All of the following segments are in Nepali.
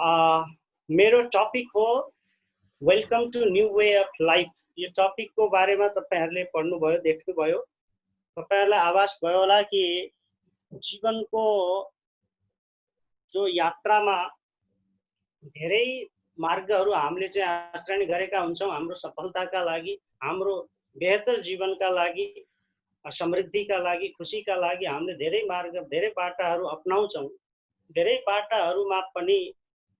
मेरो टपिक हो welcome to new way of life. यो टपिकको बारेमा तपाईहरुले पढ्नुभयो, देख्नुभयो। तपाईहरुलाई आभास भयो होला कि जीवनको जो यात्रामा धेरै मार्गहरू हामीले चाहिँ आश्रय गरेका हुन्छौं। हाम्रो सफलताका लागि, हाम्रो बेहतर जीवनका लागि, समृद्धिका लागि, खुशीका लागि हामीले धेरै मार्ग, धेरै बाटाहरू अपनाउँछौं। धेरै बाटाहरूमा पनि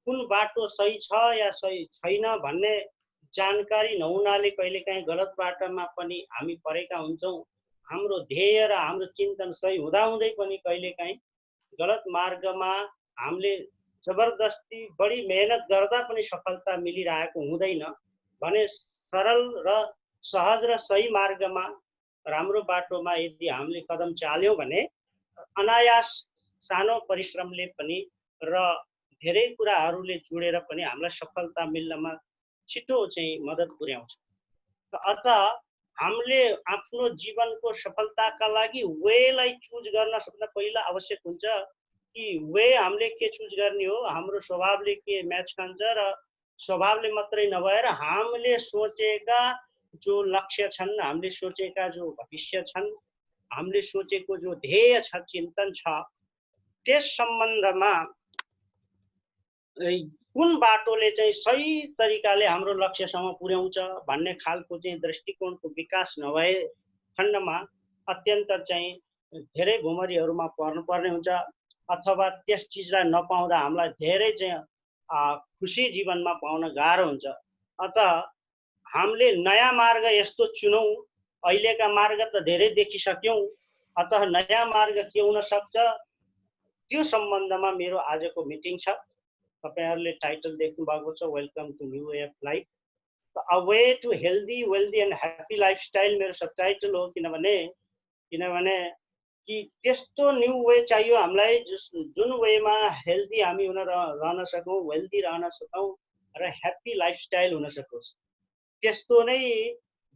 कुन बाटो सही छ या सही छैन भन्ने जानकारी नहुनाले कहिलेकाहीँ गलत बाटोमा पनि हामी परेका हुन्छौं। हाम्रो ध्येय र हाम्रो चिन्तन सही हुँदाहुँदै पनि कहिलेकाहीँ गलत मार्गमा हामीले जबरदस्ती बढी मेहनत गर्दा पनि सफलता मिलिरहेको हुँदैन भने सरल र सहज र सही मार्गमा, राम्रो बाटोमा यदि हामीले कदम चाल्यौं भने अनायास सानो परिश्रमले पनि र धेरै कुराहरूले जोडेर पनि हामीलाई सफलता मिल्नमा छिटो चाहिँ मद्दत पुर्याउँछ। अत हामीले आफ्नो जीवनको सफलताका लागि वेलाई चुज गर्न सबभन्दा पहिला आवश्यक हुन्छ कि वे हामीले के चुज गर्ने हो। हाम्रो स्वभावले के म्याच खान्छ र स्वभावले मात्रै नभएर हामीले सोचेका जो लक्ष्य छन्, हामीले सोचेका जो भविष्य छन्, हामीले सोचेको जो ध्येय छ, चिन्तन छ, त्यस सम्बन्धमा कुन बाटोले चाहिँ सही तरिकाले हाम्रो लक्ष्यसम्म पुर्याउँछ भन्ने खालको चाहिँ दृष्टिकोणको विकास नभए खण्डमा अत्यन्त चाहिँ धेरै भुमरीहरूमा पर्नुपर्ने हुन्छ अथवा त्यस चिजलाई नपाउँदा हामीलाई धेरै चाहिँ खुशी जीवनमा पाउन गाह्रो हुन्छ। अत हामीले नयाँ मार्ग यस्तो चुनौं। अहिलेका मार्ग त धेरै देखिसक्यौं, अतः नयाँ मार्ग के हुन सक्छ त्यो सम्बन्धमा मेरो आजको मिटिङ छ। तपाईहरुले टाइटल देख्नु भएको छ, welcome to new way of life, a way to healthy, wealthy and happy lifestyle मेरो सबटाइटल हो। किनभने कि त्यस्तो न्यू वे चाहियो हामीलाई जुन वेमा हेल्दी हामी रहन सकौं, वेल्दी रहन सकौं र ह्याप्पी लाइफस्टाइल हुन सकोस्। त्यस्तो नै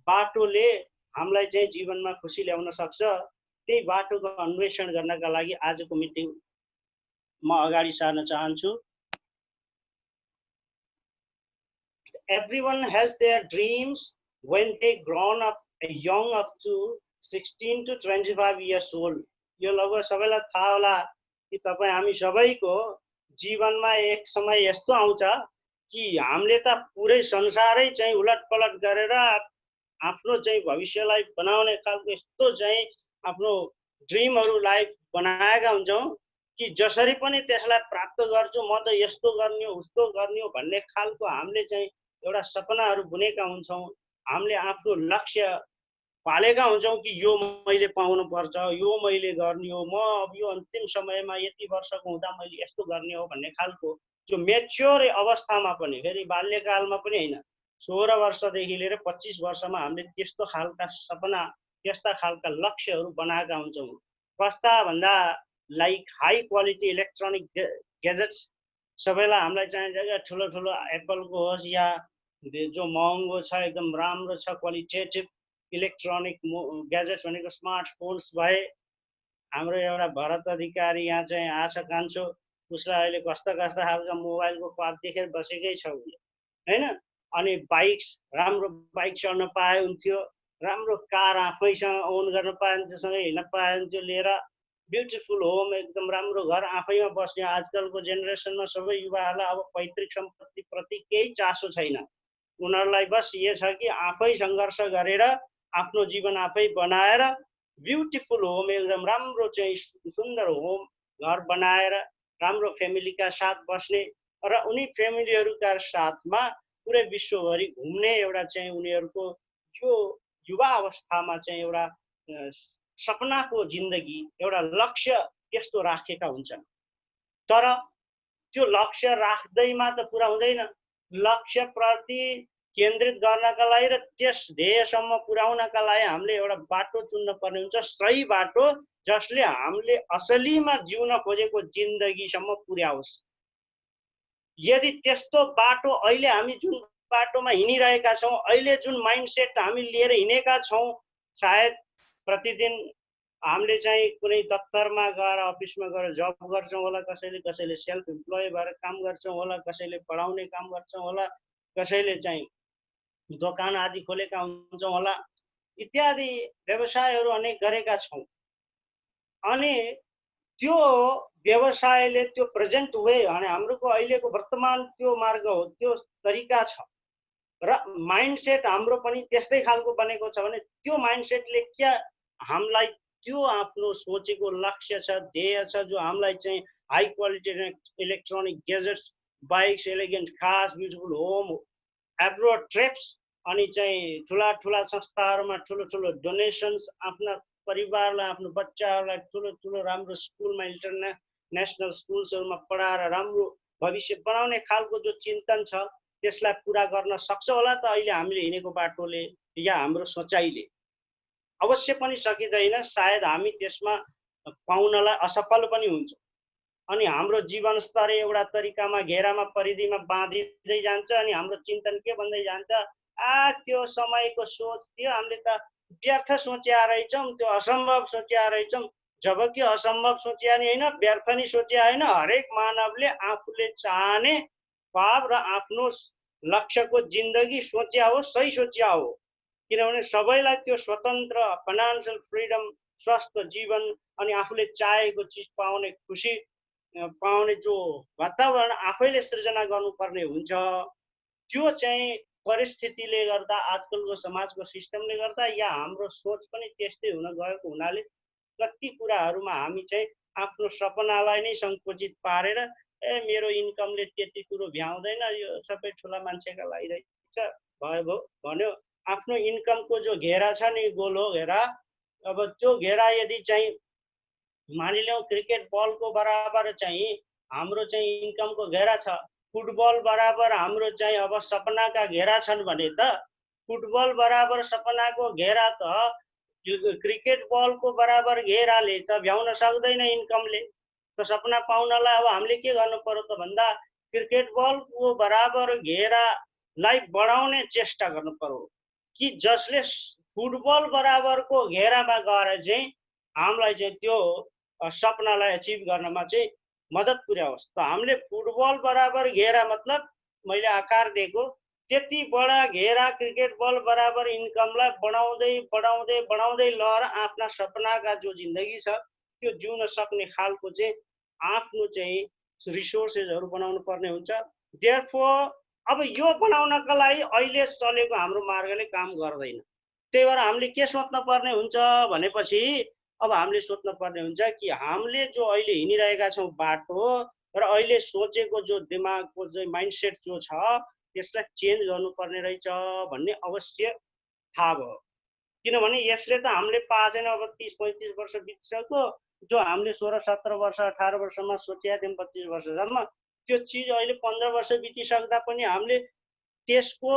बाटोले हामीलाई चाहिँ जीवनमा खुशी ल्याउन सक्छ। त्यही बाटोको अन्वेषण गर्नका लागि आजको मिटिङ म अगाडि सार्न चाहन्छु। Everyone has their dreams when they grown up young up to 16 to 25 years old. यो लगभग सबैलाई थाहा होला कि तपाई हामी सबैको जीवनमा एक समय यस्तो आउँछ कि हामीले त पुरै संसारै चाहिँ उलटपलट गरेर आफ्नो चाहिँ भविष्यलाई बनाउने खालको यस्तो चाहिँ आफ्नो ड्रिमहरु लाइफ बनाएका हुन्छौं कि जसरी पनि त्यसलाई प्राप्त गर्छु, म त यस्तो गर्ने हो, उस्तो गर्ने हो भन्ने खालको हामीले चाहिँ एउटा सपनाहरू बुनेका हुन्छौं। हामीले आफ्नो लक्ष्य पालेका हुन्छौं कि यो मैले पाउनु पर्छ, यो मैले गर्ने हो, म अब यो अन्तिम समयमा यति वर्षको हुँदा मैले यस्तो गर्ने हो भन्ने खालको जो मेच्योर अवस्थामा पनि, फेरि बाल्यकालमा पनि हैन, 16 वर्षदेखि लिएर 25 वर्षमा हामीले त्यस्तो खालका सपना, त्यस्ता खालका लक्ष्यहरू बनाएका हुन्छौं। कस्ता भन्दा like high quality electronic gadgets सबैलाई हामीलाई चाहिन्छ। ठुलो ठुलो एप्पलको होस् या जो महँगो छ, एकदम राम्रो छ, क्वालिटेटिभ इलेक्ट्रोनिक ग्याजेट्स भनेको स्मार्टफोन्स भए। हाम्रो एउटा भरत अधिकारी यहाँ चाहिँ आछ कान्छो, उसलाई अहिले कस्ता कस्ता खालका मोबाइलको क्वाद देखेर बसेकै छ हैन। अनि बाइक्स, राम्रो बाइक चढ्न पाए हुन्थ्यो, राम्रो कार आफैसँग ओन गर्न पाए हुन्थ्यो, सँगै हिँड्न पाए हुन्थ्यो लिएर, ब्युटिफुल होम, एकदम राम्रो घर आफैमा बस्ने। आजकलको जेनेरेसनमा सबै युवाहरूलाई अब पैतृक सम्पत्ति प्रति केही चासो छैन। उनीहरूलाई बस यो छ कि आफै सङ्घर्ष गरेर आफ्नो जीवन आफै बनाएर ब्युटिफुल होम, एकदम राम्रो चाहिँ सुन्दर होम घर बनाएर राम्रो फ्यामिलीका साथ बस्ने र उनी फ्यामिलीहरूका साथमा पुरै विश्वभरि घुम्ने एउटा चाहिँ उनीहरूको यो युवा अवस्थामा चाहिँ एउटा सपनाको जिन्दगी, एउटा लक्ष्य त्यस्तो राखेका हुन्छन्। तर त्यो लक्ष्य राख्दैमा त पुरा हुँदैन। लक्ष्य प्रति केन्द्रित गर्नका लागि र त्यस ध्येयसम्म पुर्याउनका लागि हामीले एउटा बाटो चुन्न पर्ने हुन्छ, सही बाटो जसले हामीले असलीमा जिउन खोजेको जिन्दगीसम्म पुर्याओस्। यदि त्यस्तो बाटो अहिले हामी जुन बाटोमा हिँडिरहेका छौं, अहिले जुन माइन्डसेट हामी लिएर हिँडेका छौं, सायद प्रतिदिन हामीले चाहिँ कुनै दफ्तरमा गएर अफिसमा गएर जब गर्छौँ होला, कसैले सेल्फ इम्प्लोय भएर काम गर्छौँ होला, कसैले पढाउने काम गर्छौँ होला, कसैले चाहिँ दोकान आदि खोलेका हुन्छौँ होला, इत्यादि व्यवसायहरू अनेक गरेका छौँ। अनि त्यो व्यवसायले त्यो प्रेजेन्ट वे अनि हाम्रोको अहिलेको वर्तमान त्यो मार्ग हो, त्यो तरिका छ र माइन्डसेट हाम्रो पनि त्यस्तै खालको बनेको छ भने त्यो माइन्डसेटले क्या हामीलाई त्यो आफ्नो सोचेको लक्ष्य छ, ध्येय छ, जो हामीलाई चाहिँ high quality electronic gadgets, bikes, elegant cars, beautiful home, abroad trips, अनि चाहिँ ठुला ठुला संस्थाहरूमा ठुलो ठुलो डोनेसन्स, आफ्ना परिवारलाई, आफ्नो बच्चाहरूलाई ठुलो ठुलो राम्रो स्कुलमा, इन्टरनेसनल स्कुल्सहरूमा पढाएर राम्रो भविष्य बनाउने खालको जो चिन्तन छ त्यसलाई पुरा गर्न सक्छ होला त अहिले हामीले हिँडेको बाटोले या हाम्रो सोचाइले। अवश्य पनि सकिँदैन, सायद हामी त्यसमा पाउनलाई असफल पनि हुन्छौँ। अनि हाम्रो जीवन स्तर एउटा तरिकामा घेरामा परिधिमा बाँधिँदै जान्छ अनि हाम्रो चिन्तन के भन्दै जान्छ, त्यो समयको सोच थियो, हामीले त व्यर्थ सोचिया रहेछौँ, त्यो असम्भव सोचिया रहेछौँ। जबकि असम्भव सोचिया नि होइन, व्यर्थ नि सोचिया होइन। हरेक मानवले आफूले चाहने पाप र आफ्नो लक्ष्यको जिन्दगी सोचिया हो, सही सोचिया हो। किनभने सबैलाई त्यो स्वतन्त्र फाइनान्सियल फ्रिडम, स्वस्थ जीवन अनि आफूले चाहेको चिज पाउने खुसी पाउने जो वातावरण आफैले सृजना गर्नुपर्ने हुन्छ, त्यो चाहिँ परिस्थितिले गर्दा, आजकलको समाजको सिस्टमले गर्दा या हाम्रो सोच पनि त्यस्तै हुन गएको हुनाले कति कुराहरूमा हामी चाहिँ आफ्नो सपनालाई नै सङ्कुचित पारेर मेरो इन्कमले त्यति कुरो भ्याउँदैन, यो सबै ठुला मान्छेका लागि रहेछ भयो भन्यो। आफ्नो इन्कमको जो घेरा छ नि, गोलो घेरा, अब त्यो घेरा यदि चाहिँ मानिलिउँ क्रिकेट बलको बराबर चाहिँ हाम्रो चाहिँ इन्कमको घेरा छ, फुटबल बराबर हाम्रो चाहिँ अब सपनाका घेरा छन् भने त फुटबल बराबर सपनाको घेरा त क्रिकेट बलको बराबर घेराले त भ्याउन सक्दैन इन्कमले। त सपना पाउनलाई अब हामीले के गर्नु पर्यो त भन्दा क्रिकेट बलको बराबर घेरालाई बढाउने चेष्टा गर्नु पर्यो कि जसले फुटबल बराबरको घेरामा गएर चाहिँ हामीलाई चाहिँ त्यो सपनालाई अचिभ गर्नमा चाहिँ मद्दत पुर्याओस्। त हामीले फुटबल बराबर घेरा मतलब मैले आकार दिएको त्यति बडा घेरा क्रिकेट बल बराबर इन्कमलाई बढाउँदै बढाउँदै बढाउँदै लगेर आफ्ना सपनाका जो जिन्दगी छ त्यो जिउन सक्ने खालको चाहिँ आफ्नो चाहिँ रिसोर्सेसहरू बनाउनु पर्ने हुन्छ। देयरफोर अब यो बनाउनका लागि अहिले चलेको हाम्रो मार्गले काम गर्दैन। त्यही भएर हामीले के सोच्न पर्ने हुन्छ भनेपछि अब हामीले सोच्न पर्ने हुन्छ कि हामीले जो अहिले हिँडिरहेका छौँ बाटो र अहिले सोचेको जो दिमागको जो माइन्डसेट जो छ त्यसलाई चेन्ज गर्नुपर्ने रहेछ भन्ने अवश्य थाहा भयो। किनभने यसले त हामीले पाएको छैन। अब 30-35 वर्ष बितिसक्यो, जो हामीले 16-17 वर्ष 18 वर्षमा सोचेका थियौँ 25 वर्षसम्म, त्यो चिज अहिले 15 वर्ष बितिसक्दा पनि हामीले त्यसको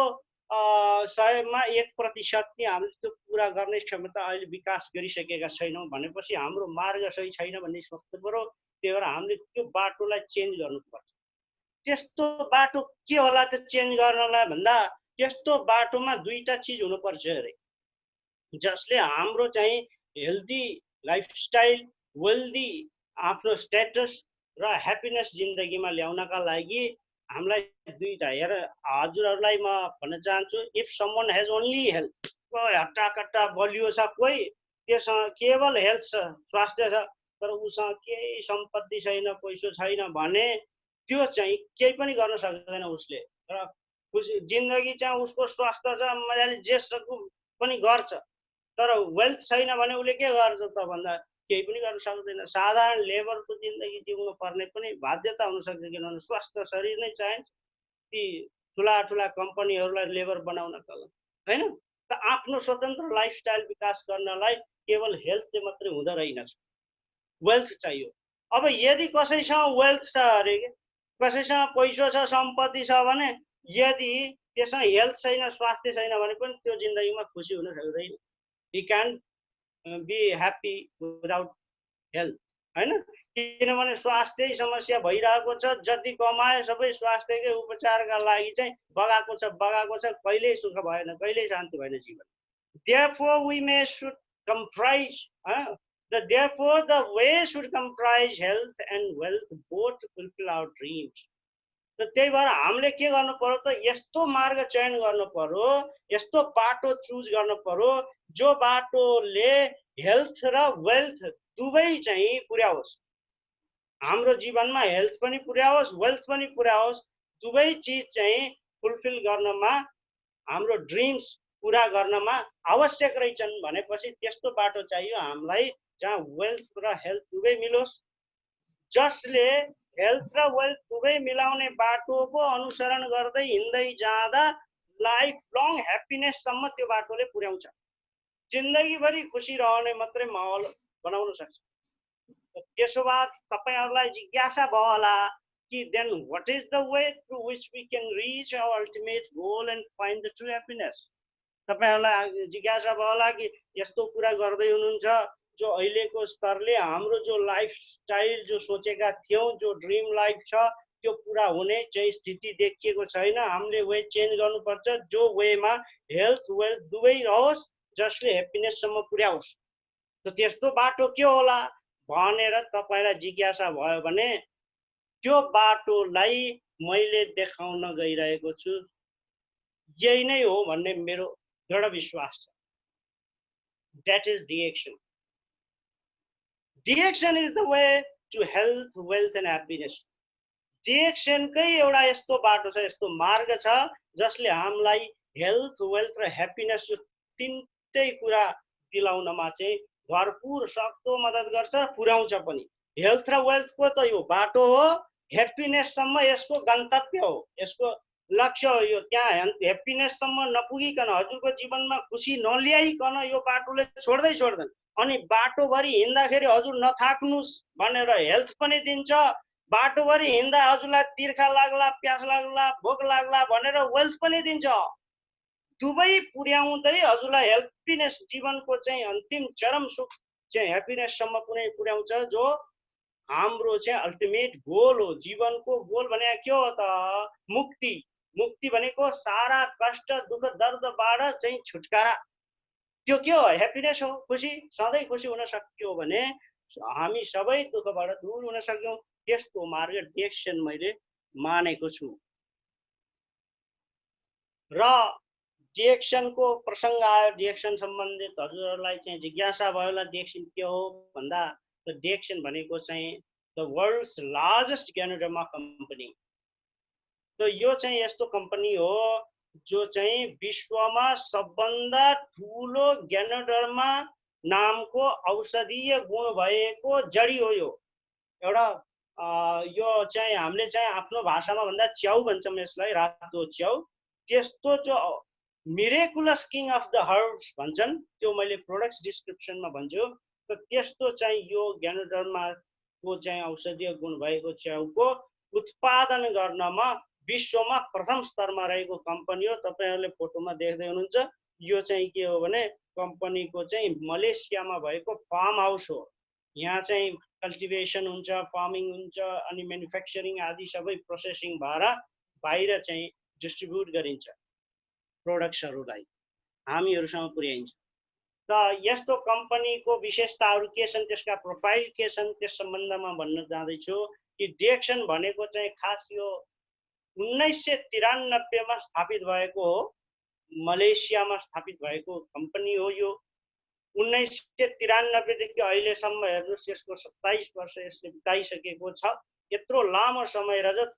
100मा 1% नि हामीले त्यो पुरा गर्ने क्षमता अहिले विकास गरिसकेका छैनौँ भनेपछि हाम्रो मार्ग सही छैन भन्ने सोच्नु पर्यो। त्यही भएर हामीले त्यो बाटोलाई चेन्ज गर्नुपर्छ। त्यस्तो बाटो के होला त चेन्ज गर्नलाई भन्दा त्यस्तो बाटोमा दुईटा चिज हुनुपर्छ अरे, जसले हाम्रो चाहिँ हेल्दी लाइफस्टाइल, वेल्दी आफ्नो स्टेटस र ह्याप्पिनेस जिन्दगीमा ल्याउनका लागि हामीलाई दुईटा हेर हजुरहरूलाई म भन्न चाहन्छु, if someone has only health, हट्टाकट्टा बलियो छ, कोही त्योसँग केवल हेल्थ छ, स्वास्थ्य छ, तर उसँग केही सम्पत्ति छैन, पैसो छैन भने त्यो चाहिँ केही पनि गर्न सक्दैन उसले। र खुसी जिन्दगी चाहिँ उसको स्वास्थ्य छ, मजाले जे सकु पनि गर्छ, तर वेल्थ छैन भने उसले के गर्छ त भन्दा केही पनि गर्न सक्दैन। साधारण लेबरको जिन्दगी जिउनु पर्ने पनि बाध्यता हुनसक्छ, किनभने स्वस्थ शरीर नै चाहिन्छ ती ठुला ठुला कम्पनीहरूलाई लेबर बनाउनका लागि, होइन? त आफ्नो स्वतन्त्र लाइफस्टाइल विकास गर्नलाई केवल हेल्थले मात्रै हुँदो रहेनछ, वेल्थ चाहियो। अब यदि कसैसँग वेल्थ छ अरे, कसैसँग पैसो छ, सम्पत्ति छ भने यदि त्यसमा हेल्थ छैन, स्वास्थ्य छैन भने पनि त्यो जिन्दगीमा खुसी हुन सक्दैन। He can't be happy without health, हैन? किनभने स्वास्थ्य समस्या भइरहेको छ, जति कमाए सबै स्वास्थ्यकै उपचारका लागि चाहिँ बगाएको छ, कहिल्यै सुख भएन, कहिल्यै शान्ति भएन जीवन। Therefore we may should comprise Therefore, the way should comprise health and wealth both to fulfill our dreams. त त्यही भएर हामीले के गर्नु पर्यो त यस्तो मार्ग चयन गर्नु पर्यो, यस्तो बाटो चुज गर्नु पर्यो जो बाटोले हेल्थ र वेल्थ दुवै चाहिँ पुर्याओस्। हाम्रो जीवनमा हेल्थ पनि पुर्याओस्, वेल्थ पनि पुर्याओस्, दुवै चिज चाहिँ फुलफिल गर्नमा, हाम्रो ड्रिम्स पूरा गर्नमा आवश्यक रहेछन् भनेपछि त्यस्तो बाटो चाहियो हामीलाई जहाँ वेल्थ र हेल्थ दुवै मिलोस्। जसले हेल्थ र वेल्थ दुवै मिलाउने बाटोको अनुसरण गर्दै हिँड्दै जाँदा लाइफ लङ ह्याप्पिनेससम्म त्यो बाटोले पुर्याउँछ। जिन्दगीभरि खुसी रहने मात्रै माहौल बनाउन सक्छ। त्यसो भए तपाईहरुलाई जिज्ञासा भयो होला कि then what is the way through which we can reach our ultimate goal and find the true happiness? तपाईहरुलाई जिज्ञासा भयो होला कि यस्तो कुरा गर्दै हुनुहुन्छ जो अहिलेको स्तरले हाम्रो जो लाइफस्टाइल जो सोचेका थियौं, जो ड्रिम लाइफ छ त्यो पूरा हुने चाहिँ स्थिति देखिएको छैन। हामीले वे चेन्ज गर्नुपर्छ जो वेमा हेल्थ वेल्थ दुवै रहोस्, जसले ह्याप्पिनेससम्म पुर्याओस्। त त्यस्तो बाटो के होला भनेर तपाईलाई जिज्ञासा भयो भने त्यो बाटोलाई मैले देखाउन गइरहेको छु। यही नै हो भन्ने मेरो दृढ विश्वास छ। That is direction. Direction is the way to health, wealth and happiness. Direction कै एउटा यस्तो बाटो छ, यस्तो मार्ग छ जसले हामीलाई हेल्थ, वेल्थ र ह्याप्पिनेस यो तीनटै कुरा दिलाउनमा चाहिँ भरपूर सक्दो मद्दत गर्छ र पुर्याउँछ पनि। हेल्थ र वेल्थको त यो बाटो हो, ह्याप्पिनेससम्म यसको गन्तव्य हो, यसको लक्ष्य हो। यो त्यहाँ ह्याप्पिनेससम्म नपुगिकन, हजुरको जीवनमा खुसी नल्याइकन यो बाटोले छोड्दैन। अनि बाटोभरि हिँड्दाखेरि हजुर नथाक्नुस् भनेर हेल्थ पनि दिन्छ, बाटोभरि हिँड्दा हजुरलाई तिर्खा लाग्ला, प्यास लाग्ला, भोक लाग्ला भनेर वेल्थ पनि दिन्छ। दुवै पुर्याउँदै हजुरलाई ह्याप्पिनेस, जीवनको चाहिँ अन्तिम चरम सुख चाहिँ ह्याप्पिनेससम्म पुर्याउँछ, जो हाम्रो चाहिँ अल्टिमेट गोल हो। जीवनको गोल भने के हो त? मुक्ति। मुक्ति भनेको सारा कष्ट दुःख दर्दबाट चाहिँ छुटकारा। त्यो के हो? ह्याप्पिनेस हो, खुसी। सधैँ खुसी हुन सक्यो भने हामी सबै दुःखबाट दूर हुन सक्यौं। त्यस्तो मार्ग डिरेक्सन मैले मानेको छु। र डिरेक्सनको प्रसङ्ग आयो, डिरेक्सन सम्बन्धित हजुरहरूलाई चाहिँ जिज्ञासा भयो होला डिरेक्सन के हो भन्दा, त डिरेक्सन भनेको चाहिँ द वर्ल्ड्स लार्जेस्ट ग्यानोडर्मा कम्पनी। त यो चाहिँ यस्तो कम्पनी हो जो चाहिँ विश्वमा सबभन्दा ठुलो ग्यानोडर्मा नामको औषधीय गुण भएको जडी हो। यो एउटा यो चाहिँ हामीले चाहिँ आफ्नो भाषामा भन्दा च्याउ भन्छौँ यसलाई, रातो च्याउ। त्यस्तो जो miraculous king of the herbs भन्छन्, त्यो मैले प्रोडक्ट्स डिस्क्रिप्सनमा भन्छु। त त्यस्तो चाहिँ यो ग्यानोडर्माको चाहिँ औषधीय गुण भएको च्याउको उत्पादन गर्नमा विश्वमा प्रथम स्तरमा रहेको कम्पनी हो। तपाईहरुले फोटोमा देख्दै हुनुहुन्छ। यो चाहिँ के हो भने कम्पनीको चाहिँ मलेसियामा भएको फार्म हाउस हो। यहाँ चाहिँ कल्टिभेसन हुन्छ, फार्मिङ हुन्छ, अनि म्यानुफ्याक्चरिङ आदि सबै प्रोसेसिङ भएर बाहिर चाहिँ डिस्ट्रिब्युट गरिन्छ, प्रोडक्ट्सहरूलाई हामीहरूसम्म पुर्याइन्छ। त यस्तो कम्पनीको विशेषताहरू के छन्, त्यसका प्रोफाइल के छन्, त्यस सम्बन्धमा भन्न जाँदैछु कि डिरेक्सन भनेको चाहिँ खास यो 1993 मा स्थापित भएको हो, मलेसियामा स्थापित भएको कम्पनी हो। यो 1993 देखि अहिलेसम्म हेर्नुस् यसको 27 वर्ष यसले बिताइसकेको छ। यत्रो लामो समय रजत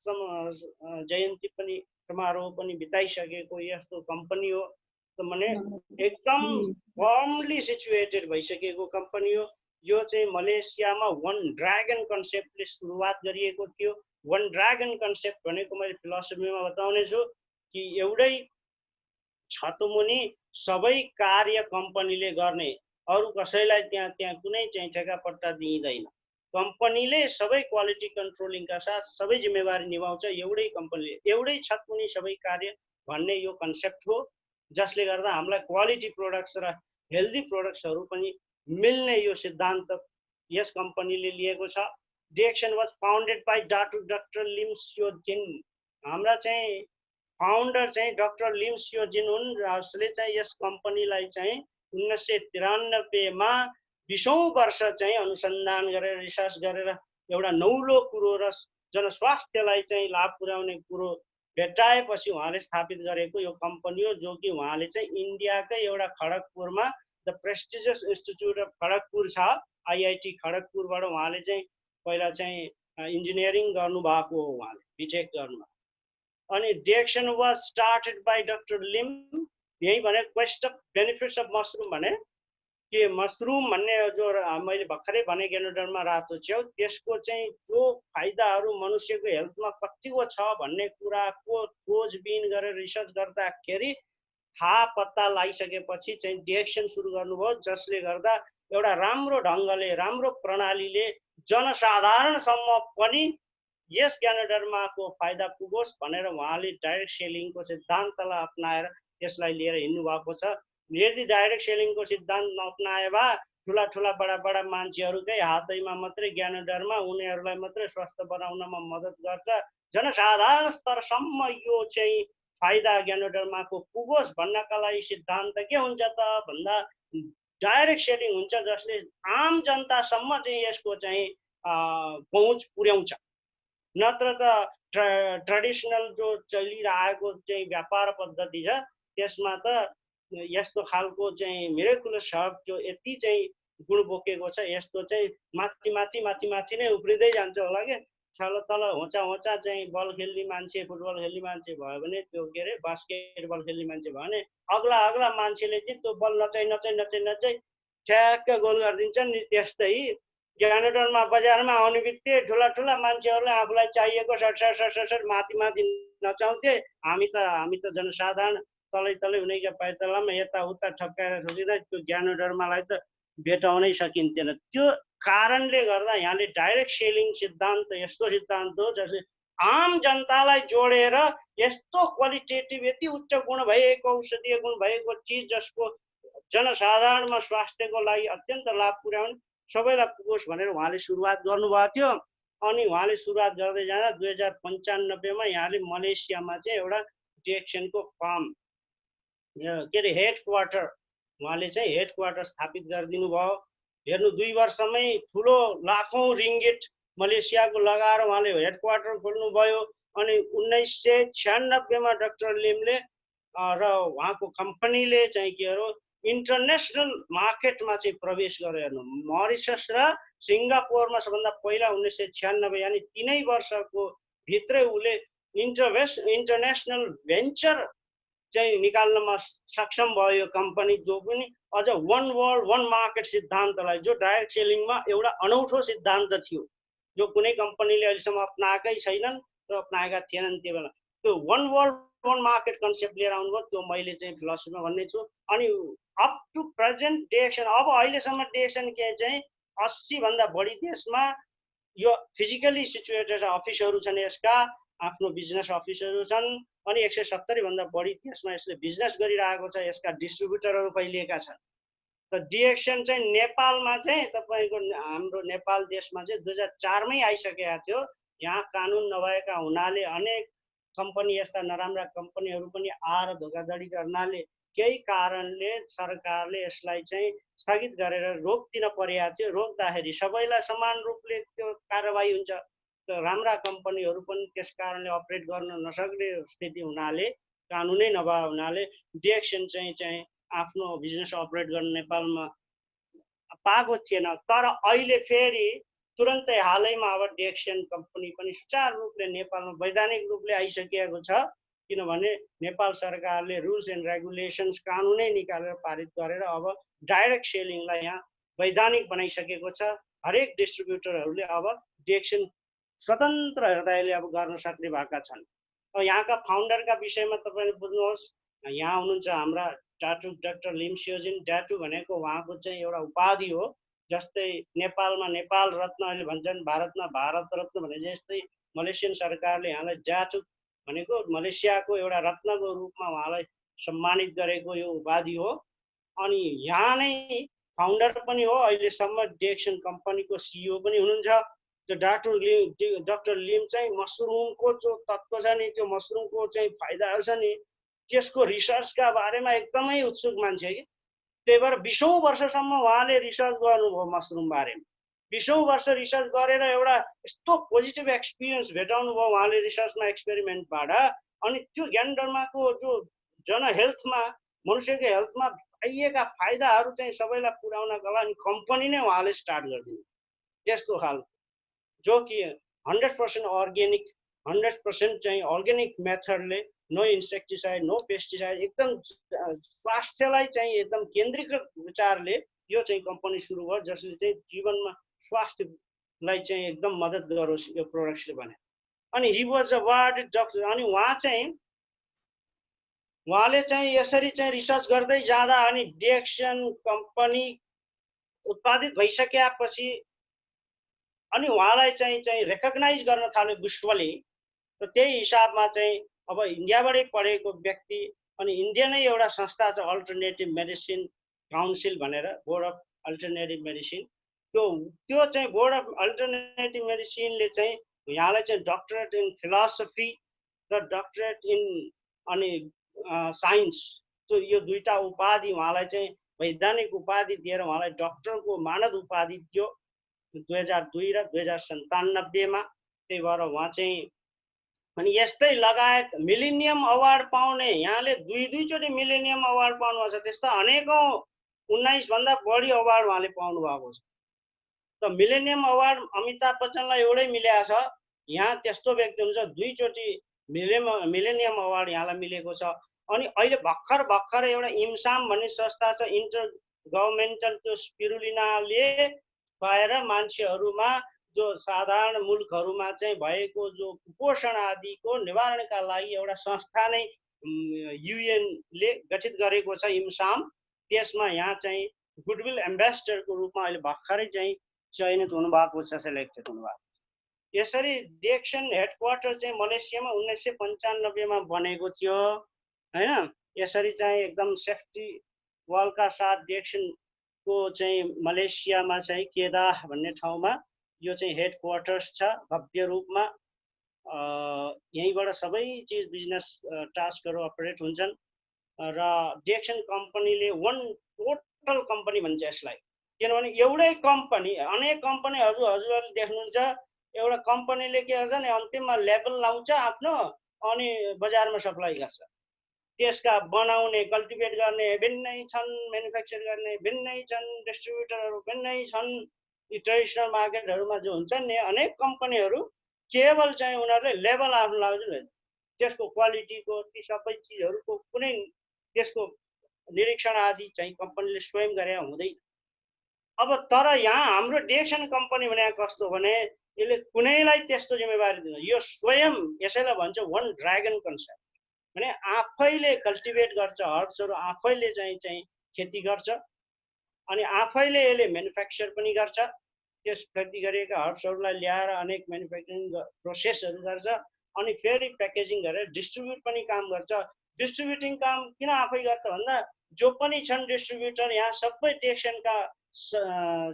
जयन्ती पनि समारोह पनि बिताइसकेको यस्तो कम्पनी हो। त माने एकदम फर्मली सिचुएटेड भइसकेको कम्पनी हो। यो चाहिँ मलेसियामा वन ड्रागन कन्सेप्टले सुरुवात गरिएको थियो। वन ड्रागन कन्सेप्ट भनेको मैले फिलोसफीमा बताउने छु कि एउटै छतमुनि सबै कार्य कम्पनीले गर्ने, अरु कसैलाई त्यहाँ कुनै चाहिँ ठेकापट्टा दिइदैन। कम्पनीले सबै क्वालिटी कन्ट्रोलिङका साथ सबै जिम्मेवारी निभाउँछ। एउटै कम्पनीले एउटै छतमुनि सबै कार्य भन्ने यो कन्सेप्ट हो, जसले गर्दा हामीलाई क्वालिटी प्रोडक्ट्स र हेल्दी प्रोडक्ट्सहरू पनि मिल्ने यो सिद्धान्त यस कम्पनीले लिएको छ। DXN was founded by doctor Lim Siow Jin. हाम्रा चाहिँ फाउन्डर चाहिँ डाक्टर लिम सियो जिन हुन्, जसले चाहिँ यस कम्पनीलाई चाहिँ 1993 मा 20औं वर्ष चाहिँ अनुसन्धान गरेर रिसर्च गरेर एउटा नौलो कुरो र जनस्वास्थ्यलाई चाहिँ लाभ पुर्याउने कुरो भेट्टाएपछि उहाँले स्थापित गरेको यो कम्पनी हो, जो कि उहाँले चाहिँ इन्डियाकै एउटा खडगपुरमा the prestigious institute of Kharagpur छ, आइआइटी खडगपुरबाट उहाँले चाहिँ पहिला चाहिँ इन्जिनियरिङ गर्नुभएको हो, उहाँले बिटेक गर्नुभएको। अनि DXN was started by doctor Lim. यही भने quest of benefits of mushroom भने के मसरुम भन्ने जो मैले भर्खरै भने ग्यानोडर्मा रातो च्याउ, त्यसको चाहिँ जो फाइदाहरू मनुष्यको हेल्थमा कतिको छ भन्ने कुराको खोजबिन गरेर रिसर्च गर्दाखेरि थाहा पत्ता लगाइसकेपछि चाहिँ डिएक्सन सुरु गर्नुभयो, जसले गर्दा एउटा राम्रो ढङ्गले राम्रो प्रणालीले जनसाधारणसम्म पनि यस ग्यानोडर्माको फाइदा पुगोस् भनेर उहाँले डाइरेक्ट सेलिङको सिद्धान्तलाई अपनाएर यसलाई लिएर हिँड्नु भएको छ। यदि डाइरेक्ट सेलिङको सिद्धान्त नअपनाए भए ठुला ठुला बडा मान्छेहरूकै हातैमा मात्रै ग्यानोडर्मा उनीहरूलाई मात्रै स्वस्थ बनाउनमा मद्दत गर्छ, जनसाधारण स्तरसम्म यो चाहिँ फाइदा ग्यानोडर्माको पुगोस् भन्नका लागि सिद्धान्त के हुन्छ त भन्दा डाइरेक्ट सेलिङ हुन्छ, जसले आम जनतासम्म चाहिँ यसको चाहिँ पहुँच पुर्याउँछ। नत्र त ट्रेडिसनल जो चलिरहेको चाहिँ व्यापार पद्धति छ त्यसमा त यस्तो खालको चाहिँ मिरेकुलस हर्ब जो यति चाहिँ गुण बोकेको छ, यस्तो चाहिँ माथि नै उफ्रिँदै जान्छ होला के। तल होचा चाहिँ बल खेल्ने मान्छे, फुटबल खेल्ने मान्छे भयो भने, त्यो के अरे बास्केटबल खेल्ने मान्छे भयो भने अग्ला मान्छेले चाहिँ त्यो बल नचाइ ठ्याक्क गोल गरिदिन्छन् नि। त्यस्तै ग्यानोडर्मा बजारमा आउने बित्तिकै ठुला मान्छेहरूले आफूलाई चाहिएको सट माथि नचाउँथे। हामी त जनसाधारण तलै उनीका पाइतलामा यताउता ठक्काएर ठोकिँदा त्यो ग्यानोडर्मालाई त भेटाउनै सकिन्थेन। त्यो कारणले गर्दा यहाँले डाइरेक्ट सेलिङ सिद्धान्त यस्तो सिद्धान्त हो जसले आम जनतालाई जोडेर यस्तो क्वालिटेटिभ यति उच्च गुण भएको औषधीय गुण भएको चिज जसको जनसाधारणमा स्वास्थ्यको लागि अत्यन्त लाभ पुर्याउने सबैलाई पुगोस् भनेर उहाँले सुरुवात गर्नुभएको थियो। अनि उहाँले सुरुवात गर्दै जाँदा 2095 मा यहाँले मलेसियामा चाहिँ एउटा डिएक्सनको फार्म के अरे हेडक्वार्टर उहाँले चाहिँ हेडक्वार्टर स्थापित गरिदिनु भयो। हेर्नु 2 वर्षमै ठुलो लाखौं रिङ्गिट मलेसियाको लगाएर उहाँले हेडक्वार्टर खोल्नुभयो। अनि 1996 मा डाक्टर लिमले र उहाँको कम्पनीले चाहिँ के हो इन्टरनेसनल मार्केटमा चाहिँ प्रवेश गरे। हेर्नु मरिसस र सिङ्गापुरमा सबभन्दा पहिला 1996 यानि 3 वर्षको भित्रै उसले इन्टरनेसनल भेन्चर चाहिँ निकाल्नमा सक्षम भयो यो कम्पनी, जो पनि अझ वन वर्ल्ड वन मार्केट सिद्धान्तलाई, जो डाइरेक्ट सेलिङमा एउटा अनौठो सिद्धान्त थियो जो कुनै कम्पनीले अहिलेसम्म अपनाएकै छैनन् र अपनाएका थिएनन्। त्यो बेला त्यो वन वर्ल्ड वन मार्केट कन्सेप्ट लिएर आउनुभयो, त्यो मैले चाहिँ फिलोसफीमा भन्ने छु। अनि अप टु प्रेजेन्ट डिएक्सन, अब अहिलेसम्म डिएक्सन के चाहिँ 80 भन्दा बढी देशमा यो फिजिकली सिचुएटेड अफिसहरू छन्, यसका आफ्नो बिजनेस अफिसहरू छन्। अनि 170 भन्दा बढी देशमा यसले बिजनेस गरिरहेको छ, यसका डिस्ट्रिब्युटरहरू फैलिएका छन्। त डिएक्सन चाहिँ नेपालमा चाहिँ तपाईको हाम्रो नेपाल देशमा चाहिँ 2004 मै आइसकेको थियो। यहाँ कानुन नभएका हुनाले अनेक कम्पनी यस्ता नराम्रा कम्पनीहरू पनि आएर धोकाधडी गर्नाले केही कारणले सरकारले यसलाई चाहिँ स्थगित गरेर रोक्दिन परेको थियो। रोक्दाखेरि सबैलाई समान रूपले त्यो कारबाही हुन्छ, राम्रा कम्पनीहरू पनि त्यस कारणले अपरेट गर्न नसक्ने स्थिति हुनाले, कानुनै नभए हुनाले डिएक्सन चाहिँ आफ्नो बिजनेस अपरेट गर्न नेपालमा पाएको थिएन। तर अहिले फेरि तुरन्तै हालैमा अब डिएक्सन कम्पनी पनि सुचारू रूपले नेपालमा वैधानिक रूपले आइसकेको छ, किनभने नेपाल सरकारले रुल्स एन्ड रेगुलेसन्स कानुनै निकालेर पारित गरेर अब डाइरेक्ट सेलिङलाई यहाँ वैधानिक बनाइसकेको छ। हरेक डिस्ट्रिब्युटरहरूले अब डिएक्सन स्वतन्त्र हृदयले अब गर्न सक्ने भएका छन्। यहाँका फाउन्डरका विषयमा तपाईँले बुझ्नुहोस्, यहाँ हुनुहुन्छ हाम्रा डाटु डाक्टर लिम सियोजिन। डाटु भनेको उहाँको चाहिँ एउटा उपाधि हो, जस्तै नेपालमा नेपाल रत्न अहिले भन्छन्, भारतमा भारत रत्न भने जस्तै मलेसियन सरकारले यहाँलाई डाटु भनेको मलेसियाको एउटा रत्नको रूपमा उहाँलाई सम्मानित गरेको यो उपाधि हो। अनि यहाँ नै फाउन्डर पनि हो, अहिलेसम्म डिएक्सन कम्पनीको सिइओ पनि हुनुहुन्छ। त्यो डाक्टर लिम चाहिँ मसरुमको जो तत्त्व छ नि, त्यो मसरुमको चाहिँ फाइदाहरू छ नि, त्यसको रिसर्चका बारेमा एकदमै उत्सुक मान्छे कि त्यही भएर 20औं वर्षसम्म उहाँले रिसर्च गर्नुभयो मसरुम बारेमा। 20औं वर्ष रिसर्च गरेर एउटा यस्तो पोजिटिभ एक्सपिरियन्स भेटाउनु भयो उहाँले रिसर्चमा एक्सपेरिमेन्टबाट। अनि त्यो ज्ञानडर्माको जो जनहेल्थमा मनुष्यको हेल्थमा पाइएका फाइदाहरू चाहिँ सबैलाई पुर्याउनका लागि कम्पनी नै उहाँले स्टार्ट गरिदिनु त्यस्तो खालको, जो कि 100% अर्ग्यानिक, 100% चाहिँ अर्ग्यानिक मेथडले, नो इन्सेक्टिसाइड, नो पेस्टिसाइड, एकदम स्वास्थ्यलाई चाहिँ एकदम केन्द्रीकृत विचारले यो चाहिँ कम्पनी सुरु भयो, जसले चाहिँ जीवनमा स्वास्थ्यलाई चाहिँ एकदम मद्दत गरोस् यो प्रोडक्ट्सले भने। अनि हि वाज अवार्डेड डक्टर। अनि उहाँले चाहिँ यसरी चाहिँ रिसर्च गर्दै जाँदा अनि डिएक्सन कम्पनी उत्पादित भइसकेपछि अनि उहाँलाई चाहिँ रेकग्नाइज गर्न थाल्यो विश्वले। र त्यही हिसाबमा चाहिँ अब इन्डियाबाटै पढेको व्यक्ति, अनि इन्डिया नै एउटा संस्था छ अल्टरनेटिभ मेडिसिन काउन्सिल भनेर, बोर्ड अफ अल्टरनेटिभ मेडिसिन। त्यो चाहिँ बोर्ड अफ अल्टरनेटिभ मेडिसिनले चाहिँ यहाँलाई चाहिँ डक्टरेट इन फिलोसफी र डक्टरेट इन अनि साइन्स, जो यो दुईटा उपाधि उहाँलाई चाहिँ वैधानिक उपाधि दिएर उहाँलाई डक्टरको मानद उपाधि दियो 2002 र 2097 मा। त्यही भएर उहाँ चाहिँ अनि यस्तै लगायत मिलेनियम अवार्ड पाउने, यहाँले दुई चोटि मिलेनियम अवार्ड पाउनु छ, त्यस्ता अनेकौं 19 भन्दा बढी अवार्ड उहाँले पाउनु भएको छ। त मिलेनियम अवार्ड अमिताभ बच्चनलाई एउटै मिलेको छ, यहाँ त्यस्तो व्यक्ति हुन्छ 2 चोटि मिलेनियम अवार्ड यहाँलाई मिलेको छ। अनि अहिले भर्खर एउटा इम्साम भन्ने संस्था छ, इन्टर गभर्मेन्टल, त्यो स्पिरुलिनाले भएर मान्छेहरूमा जो साधारण मुलुकहरूमा चाहिँ भएको जो कुपोषण आदिको निवारणका लागि एउटा संस्था नै युएनले गठित गरेको छ इम्साम। त्यसमा यहाँ चाहिँ गुडविल एम्बेसडरको रूपमा अहिले भर्खरै चाहिँ चयनित हुनुभएको छ, सेलेक्टेड हुनुभएको छ। यसरी डिएक्सन हेडक्वार्टर चाहिँ मलेसियामा 1995 मा बनेको थियो हैन। यसरी चाहिँ एकदम सेफ्टी वालका साथ डिएक्सनको चाहिँ मलेसियामा चाहिँ केदाह भन्ने ठाउँमा यो चाहिँ हेडक्वार्टर्स छ भव्य रूपमा। यहीँबाट सबै चिज बिजनेस टास्कहरू अपरेट हुन्छन् र डिएक्सन कम्पनीले वान टोटल कम्पनी भन्छ यसलाई, किनभने एउटै कम्पनी अनेक कम्पनीहरू हजुरहरूले देख्नुहुन्छ, एउटा कम्पनीले के गर्छ नि अन्तिममा लेबल लाउँछ आफ्नो अनि बजारमा सप्लाई गर्छ। त्यसका बनाउने कल्टिभेट गर्ने भिन्नै छन्, म्यानुफ्याक्चर गर्ने भिन्नै छन्, डिस्ट्रिब्युटरहरू भिन्नै छन्। यी ट्रेडिसनल मार्केटहरूमा जो हुन्छन् नि अनेक कम्पनीहरू केवल चाहिँ उनीहरूले लेबल आफ्नो लाउँछन्, त्यसको क्वालिटीको ती सबै चिजहरूको कुनै त्यसको निरीक्षण आदि चाहिँ कम्पनीले स्वयं गरे हुँदैन। अब तर यहाँ हाम्रो डिएक्सन कम्पनी भने कस्तो भने यसले कुनैलाई त्यस्तो जिम्मेवारी दिन्छ, यो स्वयं यसैलाई भन्छ वन ड्रागन कन्सेप्ट, भने आफैले कल्टिभेट गर्छ, हर्ब्सहरू आफैले चाहिँ खेती गर्छ अनि आफैले यसले म्यानुफ्याक्चर पनि गर्छ। त्यस खेती गरेका हर्ब्सहरूलाई ल्याएर अनेक म्यानुफ्याक्चरिङ प्रोसेसहरू गर्छ अनि फेरि प्याकेजिङ गरेर डिस्ट्रिब्युट पनि काम गर्छ। डिस्ट्रिब्युटिङ काम किन आफै गर्छ भन्दा जो पनि छन् डिस्ट्रिब्युटर यहाँ सबै डिएक्सनका